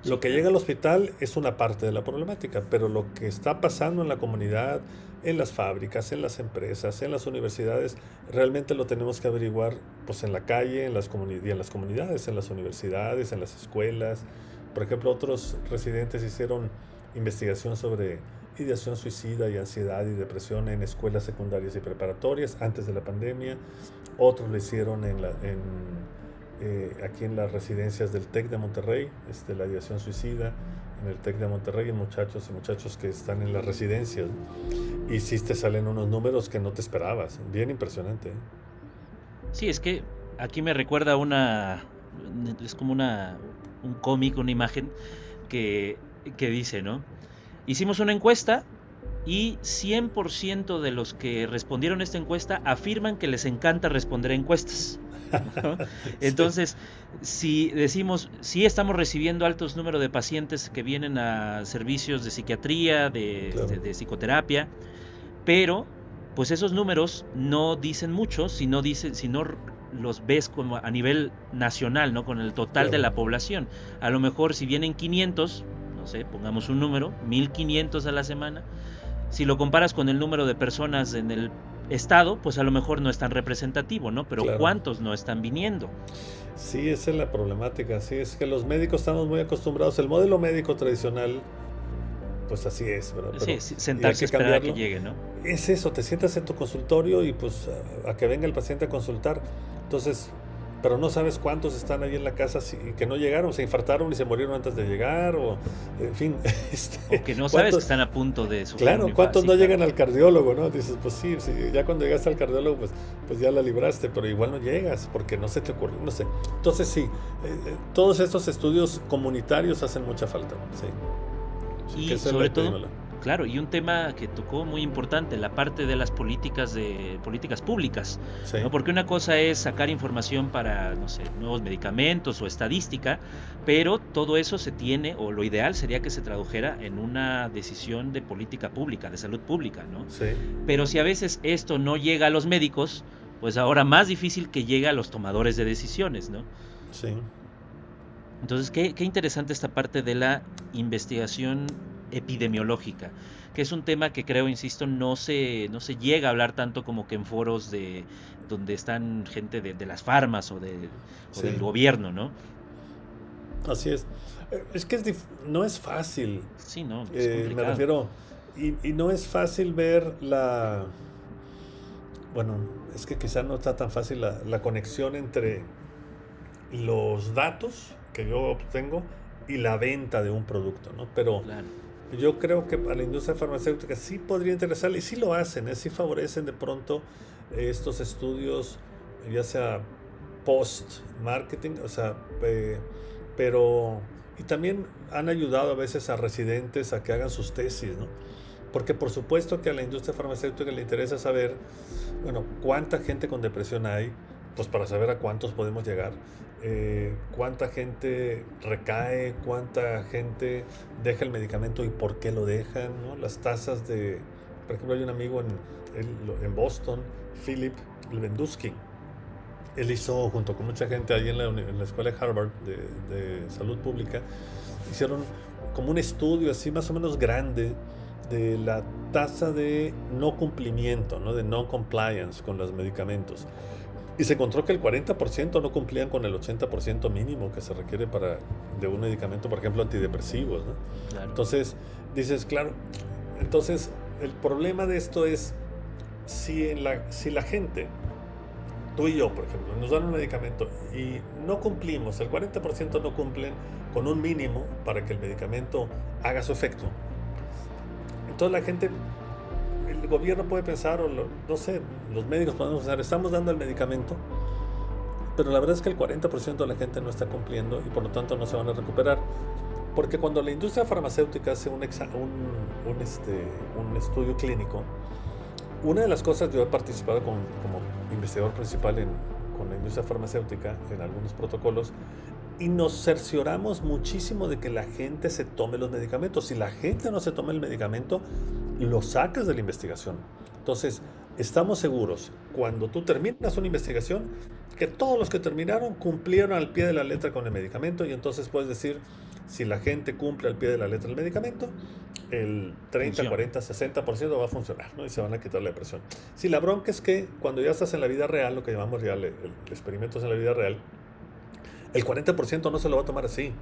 Lo que llega al hospital es una parte de la problemática, pero lo que está pasando en la comunidad, en las fábricas, en las empresas, en las universidades, realmente lo tenemos que averiguar pues, en la calle, en las comunidades, en las universidades, en las escuelas. Por ejemplo, otros residentes hicieron investigación sobre ideación suicida y ansiedad y depresión en escuelas secundarias y preparatorias antes de la pandemia. Otros lo hicieron aquí en las residencias del TEC de Monterrey, la ideación suicida en el TEC de Monterrey, en muchachos y muchachas que están en las residencias. Y sí te salen unos números que no te esperabas, bien impresionante, ¿eh?
Sí, es que aquí me recuerda es como un cómic, una imagen que dice, ¿no? Hicimos una encuesta y 100% de los que respondieron esta encuesta afirman que les encanta responder encuestas, ¿no? Entonces, si decimos, sí estamos recibiendo altos números de pacientes que vienen a servicios de psiquiatría, de psicoterapia, pero pues esos números no dicen mucho si no los ves como a nivel nacional, ¿no? Con el total de la población. A lo mejor si vienen 500, no sé, pongamos un número, 1500 a la semana, si lo comparas con el número de personas en el estado, pues a lo mejor no es tan representativo, ¿no? Pero ¿cuántos no están viniendo?
Sí, esa es la problemática. Sí, es que los médicos estamos muy acostumbrados. El modelo médico tradicional, pues así es, ¿verdad?
Sí,
Pero,
sentarse y esperar a que llegue, ¿no?
Es eso, te sientas en tu consultorio y pues a que venga el paciente a consultar. Entonces, pero no sabes cuántos están ahí en la casa y que no llegaron, se infartaron y se murieron antes de llegar, o en fin.
O que no sabes que están a punto de sufrir.
Claro, ¿cuántos no llegan al cardiólogo, no? Dices, pues sí, ya cuando llegaste al cardiólogo, pues ya la libraste, pero igual no llegas porque no se te ocurrió, no sé. Entonces sí, todos estos estudios comunitarios hacen mucha falta, sí.
Y sobre todo, claro, y un tema que tocó muy importante, la parte de las políticas públicas, sí. ¿No? Porque una cosa es sacar información para, no sé, nuevos medicamentos o estadística, pero todo eso se tiene, o lo ideal sería que se tradujera en una decisión de política pública, de salud pública, ¿no?
Sí.
Pero si a veces esto no llega a los médicos, pues ahora más difícil que llegue a los tomadores de decisiones, ¿no?
Sí.
Entonces, qué interesante esta parte de la investigación epidemiológica, que es un tema que creo, insisto, no se llega a hablar tanto como que en foros donde están gente de las farmas o del gobierno, ¿no?
Así es. Es que no es fácil.
Sí, no, es complicado.
Me refiero, y no es fácil ver bueno, es que quizá no está tan fácil la conexión entre los datos que yo obtengo y la venta de un producto, ¿no? Pero claro, yo creo que a la industria farmacéutica sí podría interesarle, y sí lo hacen, sí favorecen de pronto estos estudios, ya sea post-marketing, o sea, pero, y también han ayudado a veces a residentes a que hagan sus tesis, ¿no? Porque por supuesto que a la industria farmacéutica le interesa saber, bueno, cuánta gente con depresión hay, pues para saber a cuántos podemos llegar, cuánta gente recae, cuánta gente deja el medicamento y por qué lo dejan, ¿no? Las tasas por ejemplo, hay un amigo en Boston, Philip Lewandowski. Él hizo, junto con mucha gente ahí en la escuela de Harvard de salud pública, hicieron como un estudio así más o menos grande de la tasa de no cumplimiento, ¿no? De non-compliance con los medicamentos. Y se encontró que el 40% no cumplían con el 80% mínimo que se requiere de un medicamento, por ejemplo, antidepresivos, ¿no? Claro. Entonces, dices, claro, entonces el problema de esto es si la gente, tú y yo, por ejemplo, nos dan un medicamento y no cumplimos, el 40% no cumplen con un mínimo para que el medicamento haga su efecto. Entonces la gente, el gobierno puede pensar, o no sé, los médicos podemos pensar, estamos dando el medicamento, pero la verdad es que el 40% de la gente no está cumpliendo y por lo tanto no se van a recuperar. Porque cuando la industria farmacéutica hace un estudio clínico, una de las cosas, yo he participado como investigador principal con la industria farmacéutica en algunos protocolos, y nos cercioramos muchísimo de que la gente se tome los medicamentos. Si la gente no se toma el medicamento, lo sacas de la investigación. Entonces, estamos seguros, cuando tú terminas una investigación, que todos los que terminaron cumplieron al pie de la letra con el medicamento, y entonces puedes decir, si la gente cumple al pie de la letra el medicamento, el 30, 40, 60% va a funcionar, ¿no? Y se van a quitar la depresión. Si la bronca es que cuando ya estás en la vida real, lo que llamamos real, el experimento es en la vida real, el 40% no se lo va a tomar así.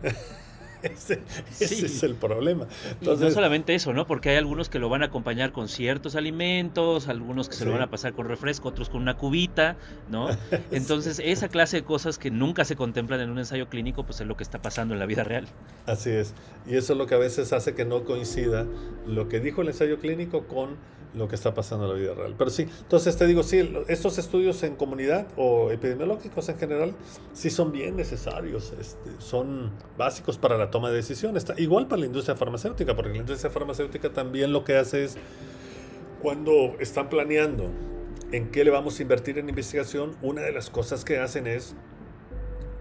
Ese es el problema.
Entonces, y no solamente eso, ¿no? Porque hay algunos que lo van a acompañar con ciertos alimentos, algunos que se lo van a pasar con refresco, otros con una cubita, ¿no? Entonces, esa clase de cosas que nunca se contemplan en un ensayo clínico, pues es lo que está pasando en la vida real.
Así es. Y eso es lo que a veces hace que no coincida lo que dijo el ensayo clínico con lo que está pasando en la vida real. Pero sí, entonces te digo, sí, estos estudios en comunidad o epidemiológicos en general, sí son bien necesarios, son básicos para la toma de decisiones. Igual para la industria farmacéutica, porque la industria farmacéutica también lo que hace es, cuando están planeando en qué le vamos a invertir en investigación, una de las cosas que hacen es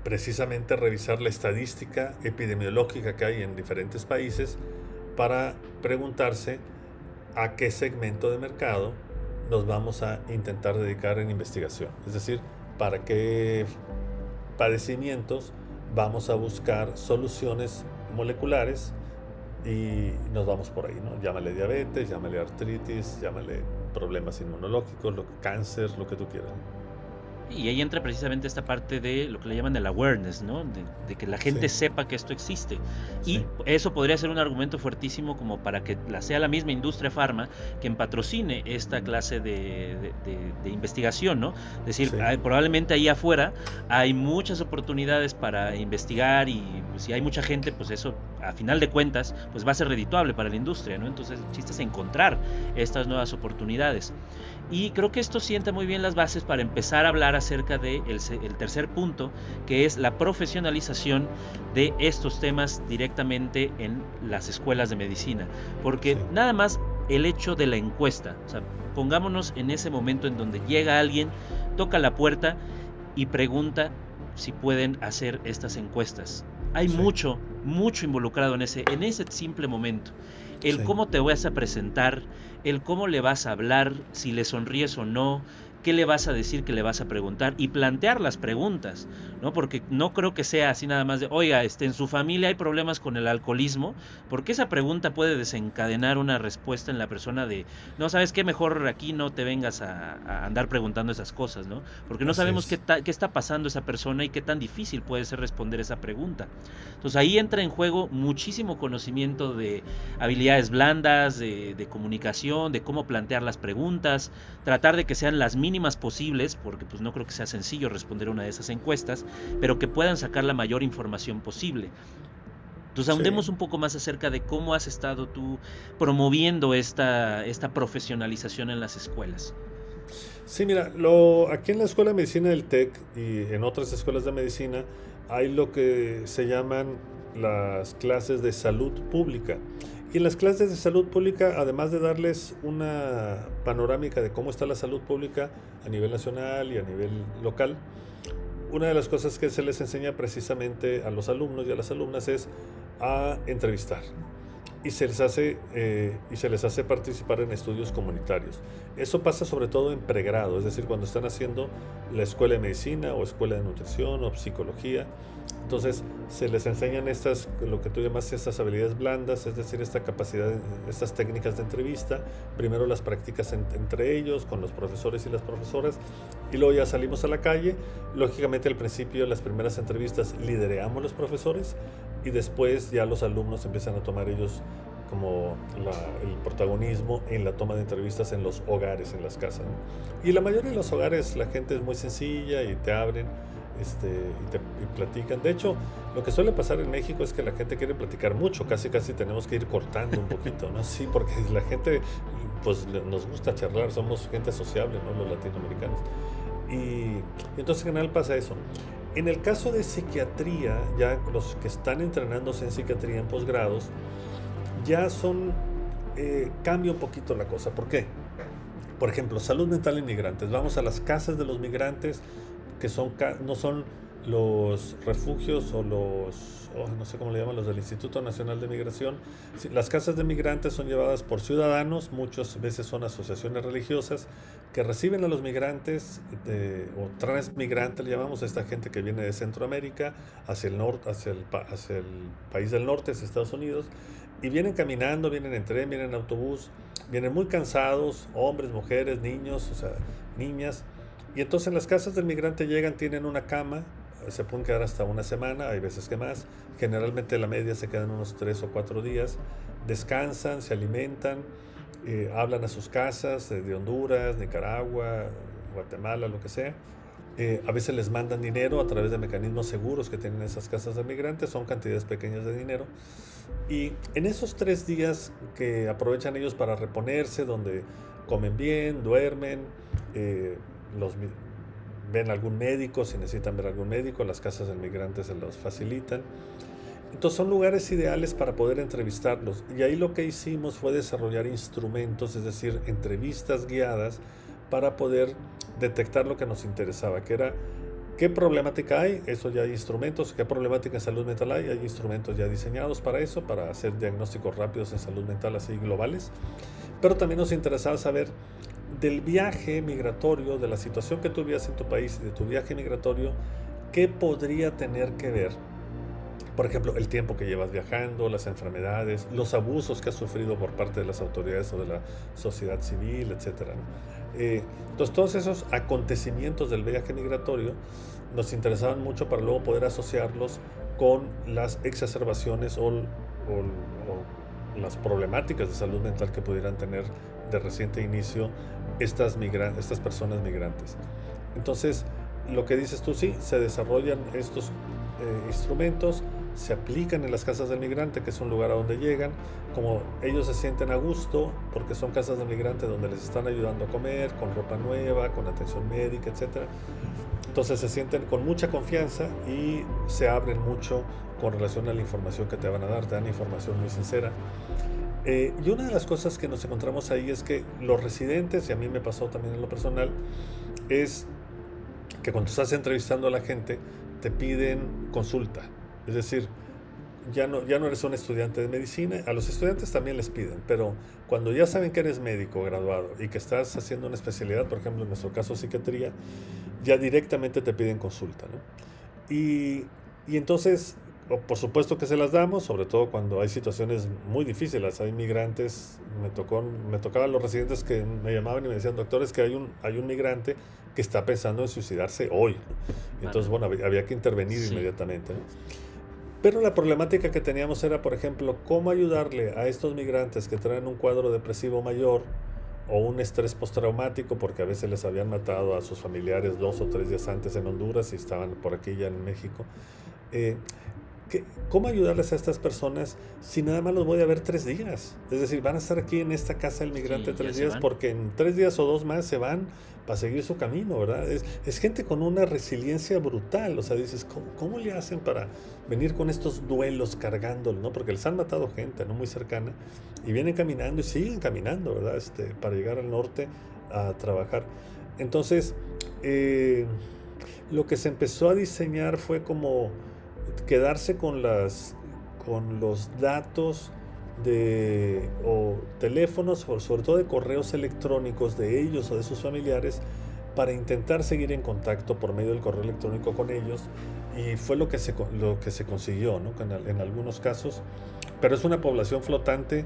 precisamente revisar la estadística epidemiológica que hay en diferentes países para preguntarse a qué segmento de mercado nos vamos a intentar dedicar en investigación. Es decir, para qué padecimientos vamos a buscar soluciones moleculares y nos vamos por ahí, ¿no? Llámale diabetes, llámale artritis, llámale problemas inmunológicos, cáncer, lo que tú quieras.
Y ahí entra precisamente esta parte de lo que le llaman el awareness, ¿no? De que la gente
Sí,
sepa que esto existe. Y
sí,
eso podría ser un argumento fuertísimo como para que sea la misma industria farma quien patrocine esta clase de investigación, ¿no? Es decir,
sí,
probablemente ahí afuera hay muchas oportunidades para investigar y pues, si hay mucha gente, pues eso a final de cuentas pues va a ser redituable para la industria, ¿no? Entonces el chiste es encontrar estas nuevas oportunidades. Y creo que esto sienta muy bien las bases para empezar a hablar acerca del el tercer punto, que es la profesionalización de estos temas directamente en las escuelas de medicina. Porque
sí,
nada más el hecho de la encuesta, o sea, pongámonos en ese momento en donde llega alguien, toca la puerta y pregunta si pueden hacer estas encuestas. Hay
sí,
mucho involucrado en ese simple momento. El
sí,
cómo te vas a presentar, el cómo le vas a hablar, si le sonríes o no, qué le vas a decir, qué le vas a preguntar y plantear las preguntas, ¿no? Porque no creo que sea así nada más de, oiga, en su familia hay problemas con el alcoholismo, porque esa pregunta puede desencadenar una respuesta en la persona de, no, ¿sabes qué? Mejor aquí no te vengas a andar preguntando esas cosas, ¿no? Porque no
así
sabemos
es.
qué está pasando esa persona y qué tan difícil puede ser responder esa pregunta. Entonces ahí entra en juego muchísimo conocimiento de habilidades blandas, de comunicación, de cómo plantear las preguntas, tratar de que sean las mínimas posibles, porque pues no creo que sea sencillo responder una de esas encuestas, pero que puedan sacar la mayor información posible. Entonces
Sí.
ahondemos un poco más acerca de cómo has estado tú promoviendo esta profesionalización en las escuelas.
Sí, mira, aquí en la Escuela de Medicina del TEC y en otras escuelas de medicina hay lo que se llaman las clases de salud pública. Y en las clases de salud pública, además de darles una panorámica de cómo está la salud pública a nivel nacional y a nivel local, una de las cosas que se les enseña precisamente a los alumnos y a las alumnas es a entrevistar y se les hace participar en estudios comunitarios. Eso pasa sobre todo en pregrado, es decir, cuando están haciendo la escuela de medicina o escuela de nutrición o psicología. Entonces se les enseñan lo que tú llamas estas habilidades blandas, es decir, esta capacidad, estas técnicas de entrevista. Primero las practicas entre ellos, con los profesores y las profesoras, y luego ya salimos a la calle. Lógicamente al principio, las primeras entrevistas lidereamos los profesores y después ya los alumnos empiezan a tomar ellos como el protagonismo en la toma de entrevistas en los hogares, en las casas, ¿no? Y la mayoría de los hogares la gente es muy sencilla y te abren y platican. De hecho, lo que suele pasar en México es que la gente quiere platicar mucho, casi tenemos que ir cortando un poquito, ¿no? Sí, porque la gente, pues nos gusta charlar, somos gente sociable, ¿no? Los latinoamericanos. Y entonces en general pasa eso. En el caso de psiquiatría, ya los que están entrenándose en psiquiatría en posgrados, ya cambia un poquito la cosa. ¿Por qué? Por ejemplo, salud mental en migrantes. Vamos a las casas de los migrantes, que no son los refugios o no sé cómo le llaman, los del Instituto Nacional de Migración. Sí, las casas de migrantes son llevadas por ciudadanos, muchas veces son asociaciones religiosas que reciben a los migrantes o transmigrantes, le llamamos a esta gente que viene de Centroamérica hacia el norte, hacia el país del norte, hacia Estados Unidos, y vienen caminando, vienen en tren, vienen en autobús, vienen muy cansados, hombres, mujeres, niños, o sea, niñas. Y entonces en las casas del migrante llegan, tienen una cama, se pueden quedar hasta una semana, hay veces que más. Generalmente la media se quedan unos 3 o 4 días, descansan, se alimentan, hablan a sus casas de Honduras, Nicaragua, Guatemala, lo que sea. A veces les mandan dinero a través de mecanismos seguros que tienen esas casas de migrantes, son cantidades pequeñas de dinero. Y en esos 3 días que aprovechan ellos para reponerse, donde comen bien, duermen, eh, los, ven algún médico, si necesitan ver algún médico, las casas del migrante se los facilitan. Entonces son lugares ideales para poder entrevistarlos. Y ahí lo que hicimos fue desarrollar instrumentos, es decir, entrevistas guiadas para poder detectar lo que nos interesaba, que era qué problemática hay, eso ya hay instrumentos, qué problemática en salud mental hay instrumentos ya diseñados para eso, para hacer diagnósticos rápidos en salud mental así globales. Pero también nos interesaba saber del viaje migratorio, de la situación que tú vivías en tu país, de tu viaje migratorio, qué podría tener que ver Por ejemplo, el tiempo que llevas viajando, las enfermedades, los abusos que has sufrido por parte de las autoridades o de la sociedad civil, etcétera, ¿no? Entonces, todos esos acontecimientos del viaje migratorio nos interesaban mucho para luego poder asociarlos con las exacerbaciones o las problemáticas de salud mental que pudieran tener de reciente inicio estas personas migrantes. Entonces, lo que dices tú, sí, se desarrollan estos instrumentos, se aplican en las casas del migrante, que es un lugar a donde llegan, como ellos se sienten a gusto, porque son casas del migrante donde les están ayudando a comer, con ropa nueva, con atención médica, etc. Entonces se sienten con mucha confianza y se abren mucho con relación a la información que te van a dar, te dan información muy sincera. Y una de las cosas que nos encontramos ahí es que los residentes, y a mí me pasó también en lo personal, es que cuando estás entrevistando a la gente, te piden consulta. Es decir, ya no eres un estudiante de medicina. A los estudiantes también les piden, pero cuando ya saben que eres médico graduado y que estás haciendo una especialidad, por ejemplo, en nuestro caso psiquiatría, ya directamente te piden consulta, ¿no? Y entonces, por supuesto que se las damos, sobre todo cuando hay situaciones muy difíciles. Hay migrantes, me tocaban los residentes que me llamaban y me decían, doctor, es que hay un migrante que está pensando en suicidarse hoy, ¿no? Entonces, bueno, había que intervenir inmediatamente, ¿no? Pero la problemática que teníamos era, por ejemplo, cómo ayudarle a estos migrantes que traen un cuadro depresivo mayor o un estrés postraumático, porque a veces les habían matado a sus familiares 2 o 3 días antes en Honduras y estaban por aquí ya en México. ¿Cómo ayudarles a estas personas si nada más los voy a ver 3 días? Es decir, van a estar aquí en esta casa del migrante 3 días porque en 3 días o 2 más se van para seguir su camino, ¿verdad? Es gente con una resiliencia brutal. O sea, dices, ¿cómo le hacen para venir con estos duelos cargándolo, ¿no? Porque les han matado gente, ¿no? Muy cercana, y vienen caminando y siguen caminando, ¿verdad? Para llegar al norte a trabajar. Entonces, lo que se empezó a diseñar fue como quedarse con los datos o teléfonos, sobre todo de correos electrónicos de ellos o de sus familiares, para intentar seguir en contacto por medio del correo electrónico con ellos, y fue lo que se consiguió, ¿no? En algunos casos, pero es una población flotante,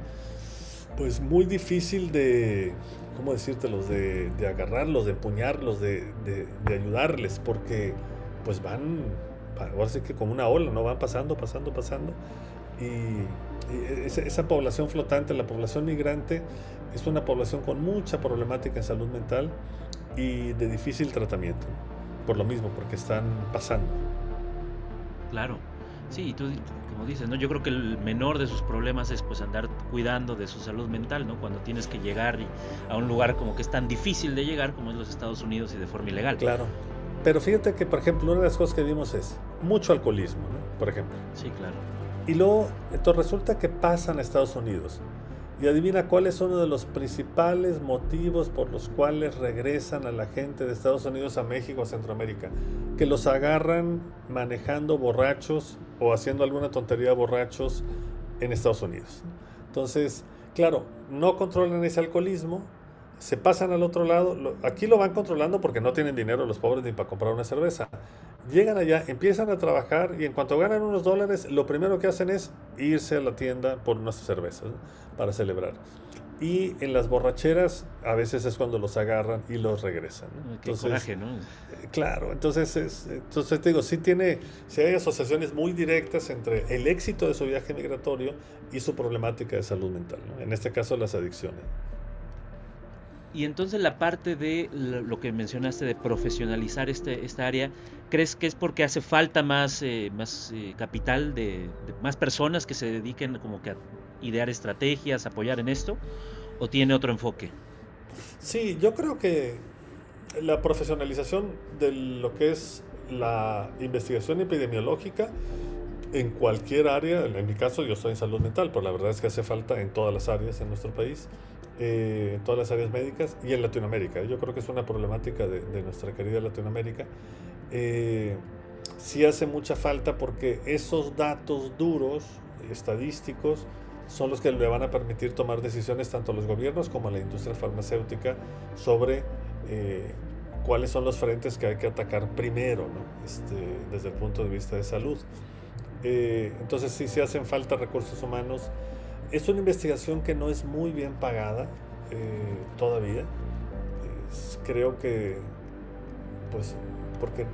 pues muy difícil de, ¿cómo decírtelos?, de agarrarlos, de empuñarlos, de ayudarles, porque pues ahora sí que como una ola, ¿no? Van pasando, y esa población flotante, la población migrante, es una población con mucha problemática en salud mental y de difícil tratamiento, ¿no? Por lo mismo, porque están pasando.
Claro, sí, y tú, como dices, ¿no? Yo creo que el menor de sus problemas es pues andar cuidando de su salud mental, ¿no? Cuando tienes que llegar a un lugar como que es tan difícil de llegar como es los Estados Unidos y de forma ilegal.
Claro. Pero fíjate que, por ejemplo, una de las cosas que vimos es mucho alcoholismo, ¿no? Por ejemplo.
Sí, claro.
Y luego, entonces resulta que pasan a Estados Unidos. Y adivina cuál es uno de los principales motivos por los cuales regresan a la gente de Estados Unidos a México, a Centroamérica. Que los agarran manejando borrachos o haciendo alguna tontería borrachos en Estados Unidos. Entonces, claro, no controlan ese alcoholismo, se pasan al otro lado. Aquí lo van controlando porque no tienen dinero los pobres ni para comprar una cerveza. Llegan allá, empiezan a trabajar y en cuanto ganan unos $, lo primero que hacen es irse a la tienda por unas cervezas, ¿no? Para celebrar. Y en las borracheras a veces es cuando los agarran y los regresan, ¿no?
Qué coraje, ¿no?
Claro, entonces te digo, sí hay asociaciones muy directas entre el éxito de su viaje migratorio y su problemática de salud mental, ¿no? En este caso, las adicciones.
Y entonces la parte de lo que mencionaste de profesionalizar esta área, ¿crees que es porque hace falta más capital de más personas que se dediquen como que a idear estrategias, apoyar en esto, o tiene otro enfoque?
Sí, yo creo que la profesionalización de lo que es la investigación epidemiológica en cualquier área, en mi caso yo estoy en salud mental, pero la verdad es que hace falta en todas las áreas en nuestro país, en todas las áreas médicas y en Latinoamérica. Yo creo que es una problemática de nuestra querida Latinoamérica. Sí hace mucha falta porque esos datos duros, estadísticos, son los que le van a permitir tomar decisiones tanto a los gobiernos como a la industria farmacéutica sobre cuáles son los frentes que hay que atacar primero, ¿no? Desde el punto de vista de salud. Entonces sí hacen falta recursos humanos. Es una investigación que no es muy bien pagada todavía. Creo que, pues, porque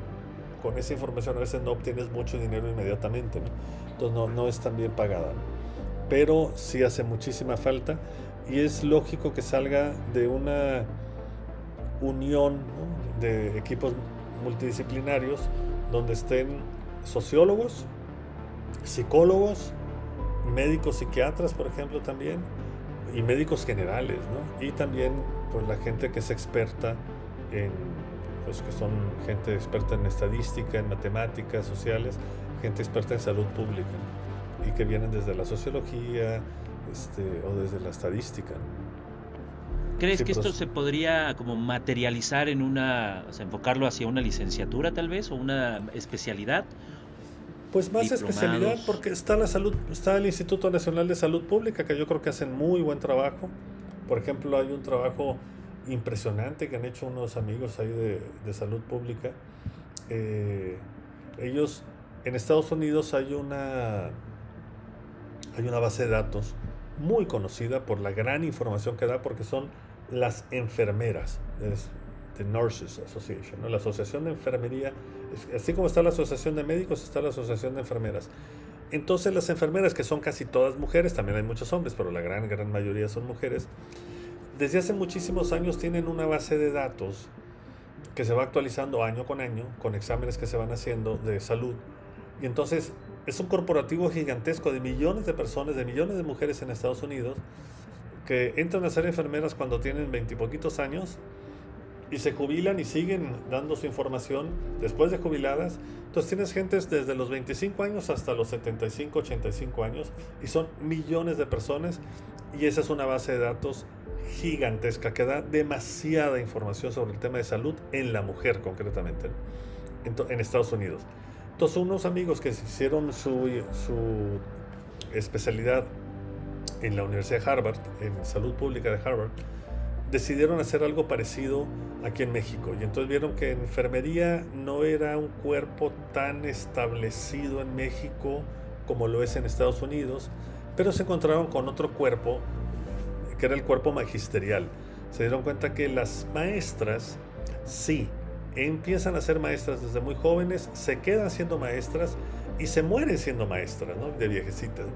con esa información a veces no obtienes mucho dinero inmediatamente, ¿no? Entonces no es tan bien pagada, ¿no? Pero sí hace muchísima falta y es lógico que salga de una unión, ¿no?, de equipos multidisciplinarios donde estén sociólogos, psicólogos, médicos psiquiatras, por ejemplo, también, y médicos generales, ¿no? Y también pues la gente que es experta en, pues que son gente experta en estadística, en matemáticas sociales, gente experta en salud pública, ¿no?, y que vienen desde la sociología o desde la estadística, ¿no?
¿Crees
Sí,
que
pero
esto se podría como materializar en o sea, enfocarlo hacia una licenciatura tal vez, o una especialidad?
pues más especialidad,
Diplomados.
porque está la salud, está el Instituto Nacional de Salud Pública, que yo creo que hacen muy buen trabajo. Por ejemplo, hay un trabajo impresionante que han hecho unos amigos ahí de salud pública. Ellos, en Estados Unidos hay una base de datos muy conocida por la gran información que da, porque son las enfermeras, es The Nurses Association, ¿no? La Asociación de Enfermería, así como está la Asociación de Médicos, está la Asociación de Enfermeras. Entonces las enfermeras, que son casi todas mujeres, también hay muchos hombres, pero la gran mayoría son mujeres, desde hace muchísimos años tienen una base de datos que se va actualizando año con año, con exámenes que se van haciendo de salud. Y entonces es un corporativo gigantesco de millones de personas, de millones de mujeres en Estados Unidos, que entran a ser enfermeras cuando tienen 20 y poquitos años y se jubilan y siguen dando su información después de jubiladas. Entonces tienes gentes desde los 25 años hasta los 75, 85 años, y son millones de personas, y esa es una base de datos gigantesca que da demasiada información sobre el tema de salud en la mujer concretamente, ¿no?, en Estados Unidos. Entonces unos amigos que hicieron su especialidad en la Universidad de Harvard, en salud pública de Harvard, decidieron hacer algo parecido aquí en México, y entonces vieron que enfermería no era un cuerpo tan establecido en México como lo es en Estados Unidos, pero se encontraron con otro cuerpo que era el cuerpo magisterial. Se dieron cuenta que las maestras sí empiezan a ser maestras desde muy jóvenes, se quedan siendo maestras y se mueren siendo maestras, ¿no?, de viejecitas.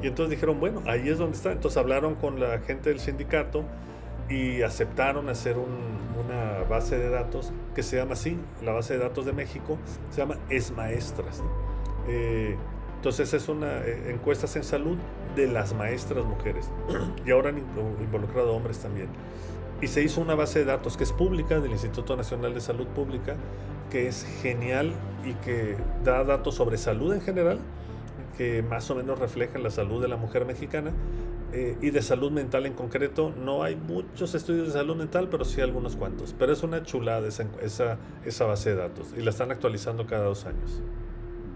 Y entonces dijeron, bueno, ahí es donde está. Entonces hablaron con la gente del sindicato y aceptaron hacer una base de datos que se llama así, la base de datos de México, se llama EsMaestras. Entonces es una encuestas en salud de las maestras mujeres, y ahora han involucrado hombres también. Y se hizo una base de datos que es pública, del Instituto Nacional de Salud Pública, que es genial y que da datos sobre salud en general, que más o menos reflejan la salud de la mujer mexicana, y de salud mental en concreto. No hay muchos estudios de salud mental, pero sí algunos cuantos. Pero es una chulada esa base de datos, y la están actualizando cada 2 años.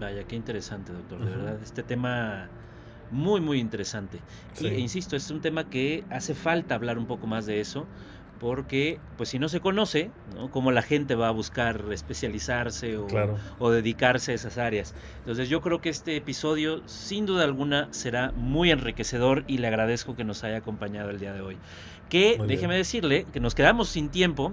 Vaya, qué interesante, doctor. De verdad, este tema muy, muy interesante.
Sí.
E insisto, es un tema que hace falta hablar un poco más de eso, porque pues si no se conoce, ¿no?, cómo la gente va a buscar especializarse
Claro.
o dedicarse a esas áreas. Entonces yo creo que este episodio sin duda alguna será muy enriquecedor, y le agradezco que nos haya acompañado el día de hoy. Que
Muy
déjeme
bien.
decirle que nos quedamos sin tiempo,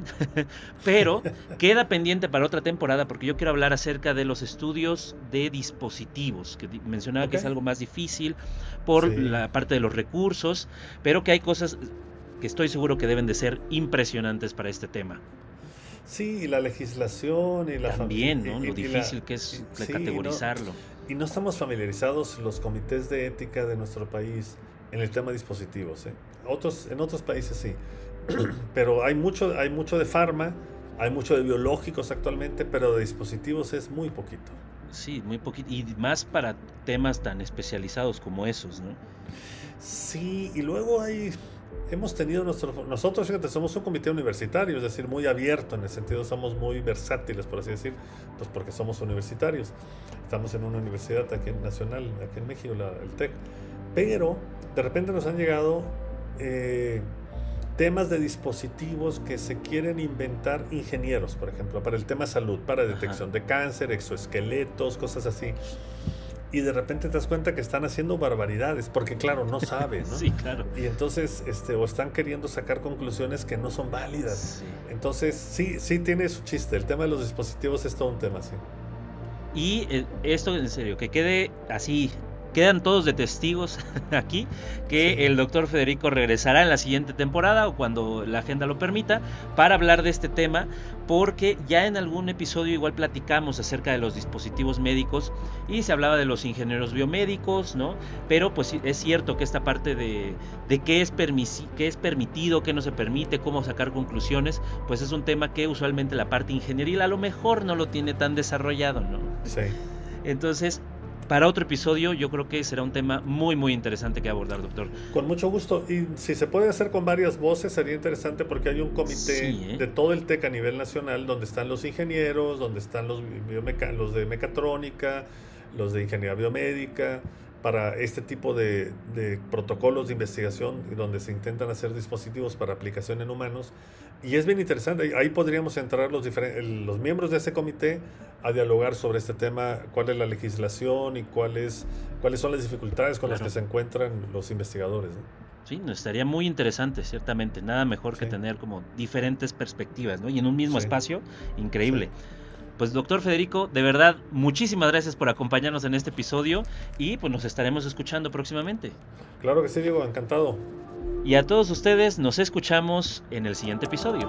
pero queda pendiente para otra temporada, porque yo quiero hablar acerca de los estudios de dispositivos, que mencionaba que es
Ok.
algo más difícil por
Sí.
la parte de los recursos, pero que hay cosas que estoy seguro que deben de ser impresionantes para este tema.
Sí, y la legislación y la
También, ¿no?, lo
y
difícil que es categorizarlo.
Y no estamos familiarizados los comités de ética de nuestro país en el tema de dispositivos, ¿eh? En otros países sí, pero hay mucho de farma, hay mucho de biológicos actualmente, pero de dispositivos es muy poquito.
Sí, muy poquito, y más para temas tan especializados como esos, ¿no?
Sí, y luego hemos tenido nosotros, fíjate, somos un comité universitario, es decir, muy abierto, en el sentido somos muy versátiles, por así decir, pues porque somos universitarios. Estamos en una universidad aquí nacional, aquí en México, el TEC, pero de repente nos han llegado temas de dispositivos que se quieren inventar ingenieros, por ejemplo, para el tema salud, para detección de cáncer, exoesqueletos, cosas así. y de repente te das cuenta que están haciendo barbaridades, porque claro, no saben, ¿no?
Sí, claro.
Y entonces, o están queriendo sacar conclusiones que no son válidas.
Sí.
Entonces, sí tiene su chiste. El tema de los dispositivos es todo un tema, sí.
Y esto en serio, que quede así, quedan todos de testigos aquí, que el doctor Federico regresará en la siguiente temporada o cuando la agenda lo permita para hablar de este tema, porque ya en algún episodio igual platicamos acerca de los dispositivos médicos y se hablaba de los ingenieros biomédicos, ¿no? Pero pues es cierto que esta parte de qué es permitido, qué no se permite, cómo sacar conclusiones, pues es un tema que usualmente la parte ingenieril a lo mejor no lo tiene tan desarrollado, ¿no?
Sí.
Entonces, para otro episodio yo creo que será un tema muy muy interesante que abordar, doctor.
Con mucho gusto, y si se puede hacer con varias voces sería interesante, porque hay un comité de todo el TEC a nivel nacional donde están los ingenieros, donde están los de mecatrónica, los de ingeniería biomédica, para este tipo de protocolos de investigación donde se intentan hacer dispositivos para aplicación en humanos. Y es bien interesante, ahí podríamos entrar los miembros de ese comité a dialogar sobre este tema, cuál es la legislación y cuáles son las dificultades con las que se encuentran los investigadores, ¿no?
Sí, nos estaría muy interesante, ciertamente. Nada mejor que tener como diferentes perspectivas, ¿no? Y en un mismo espacio, increíble. Sí. Pues doctor Federico, de verdad, muchísimas gracias por acompañarnos en este episodio y pues nos estaremos escuchando próximamente.
Claro que sí, Diego, encantado.
Y a todos ustedes nos escuchamos en el siguiente episodio.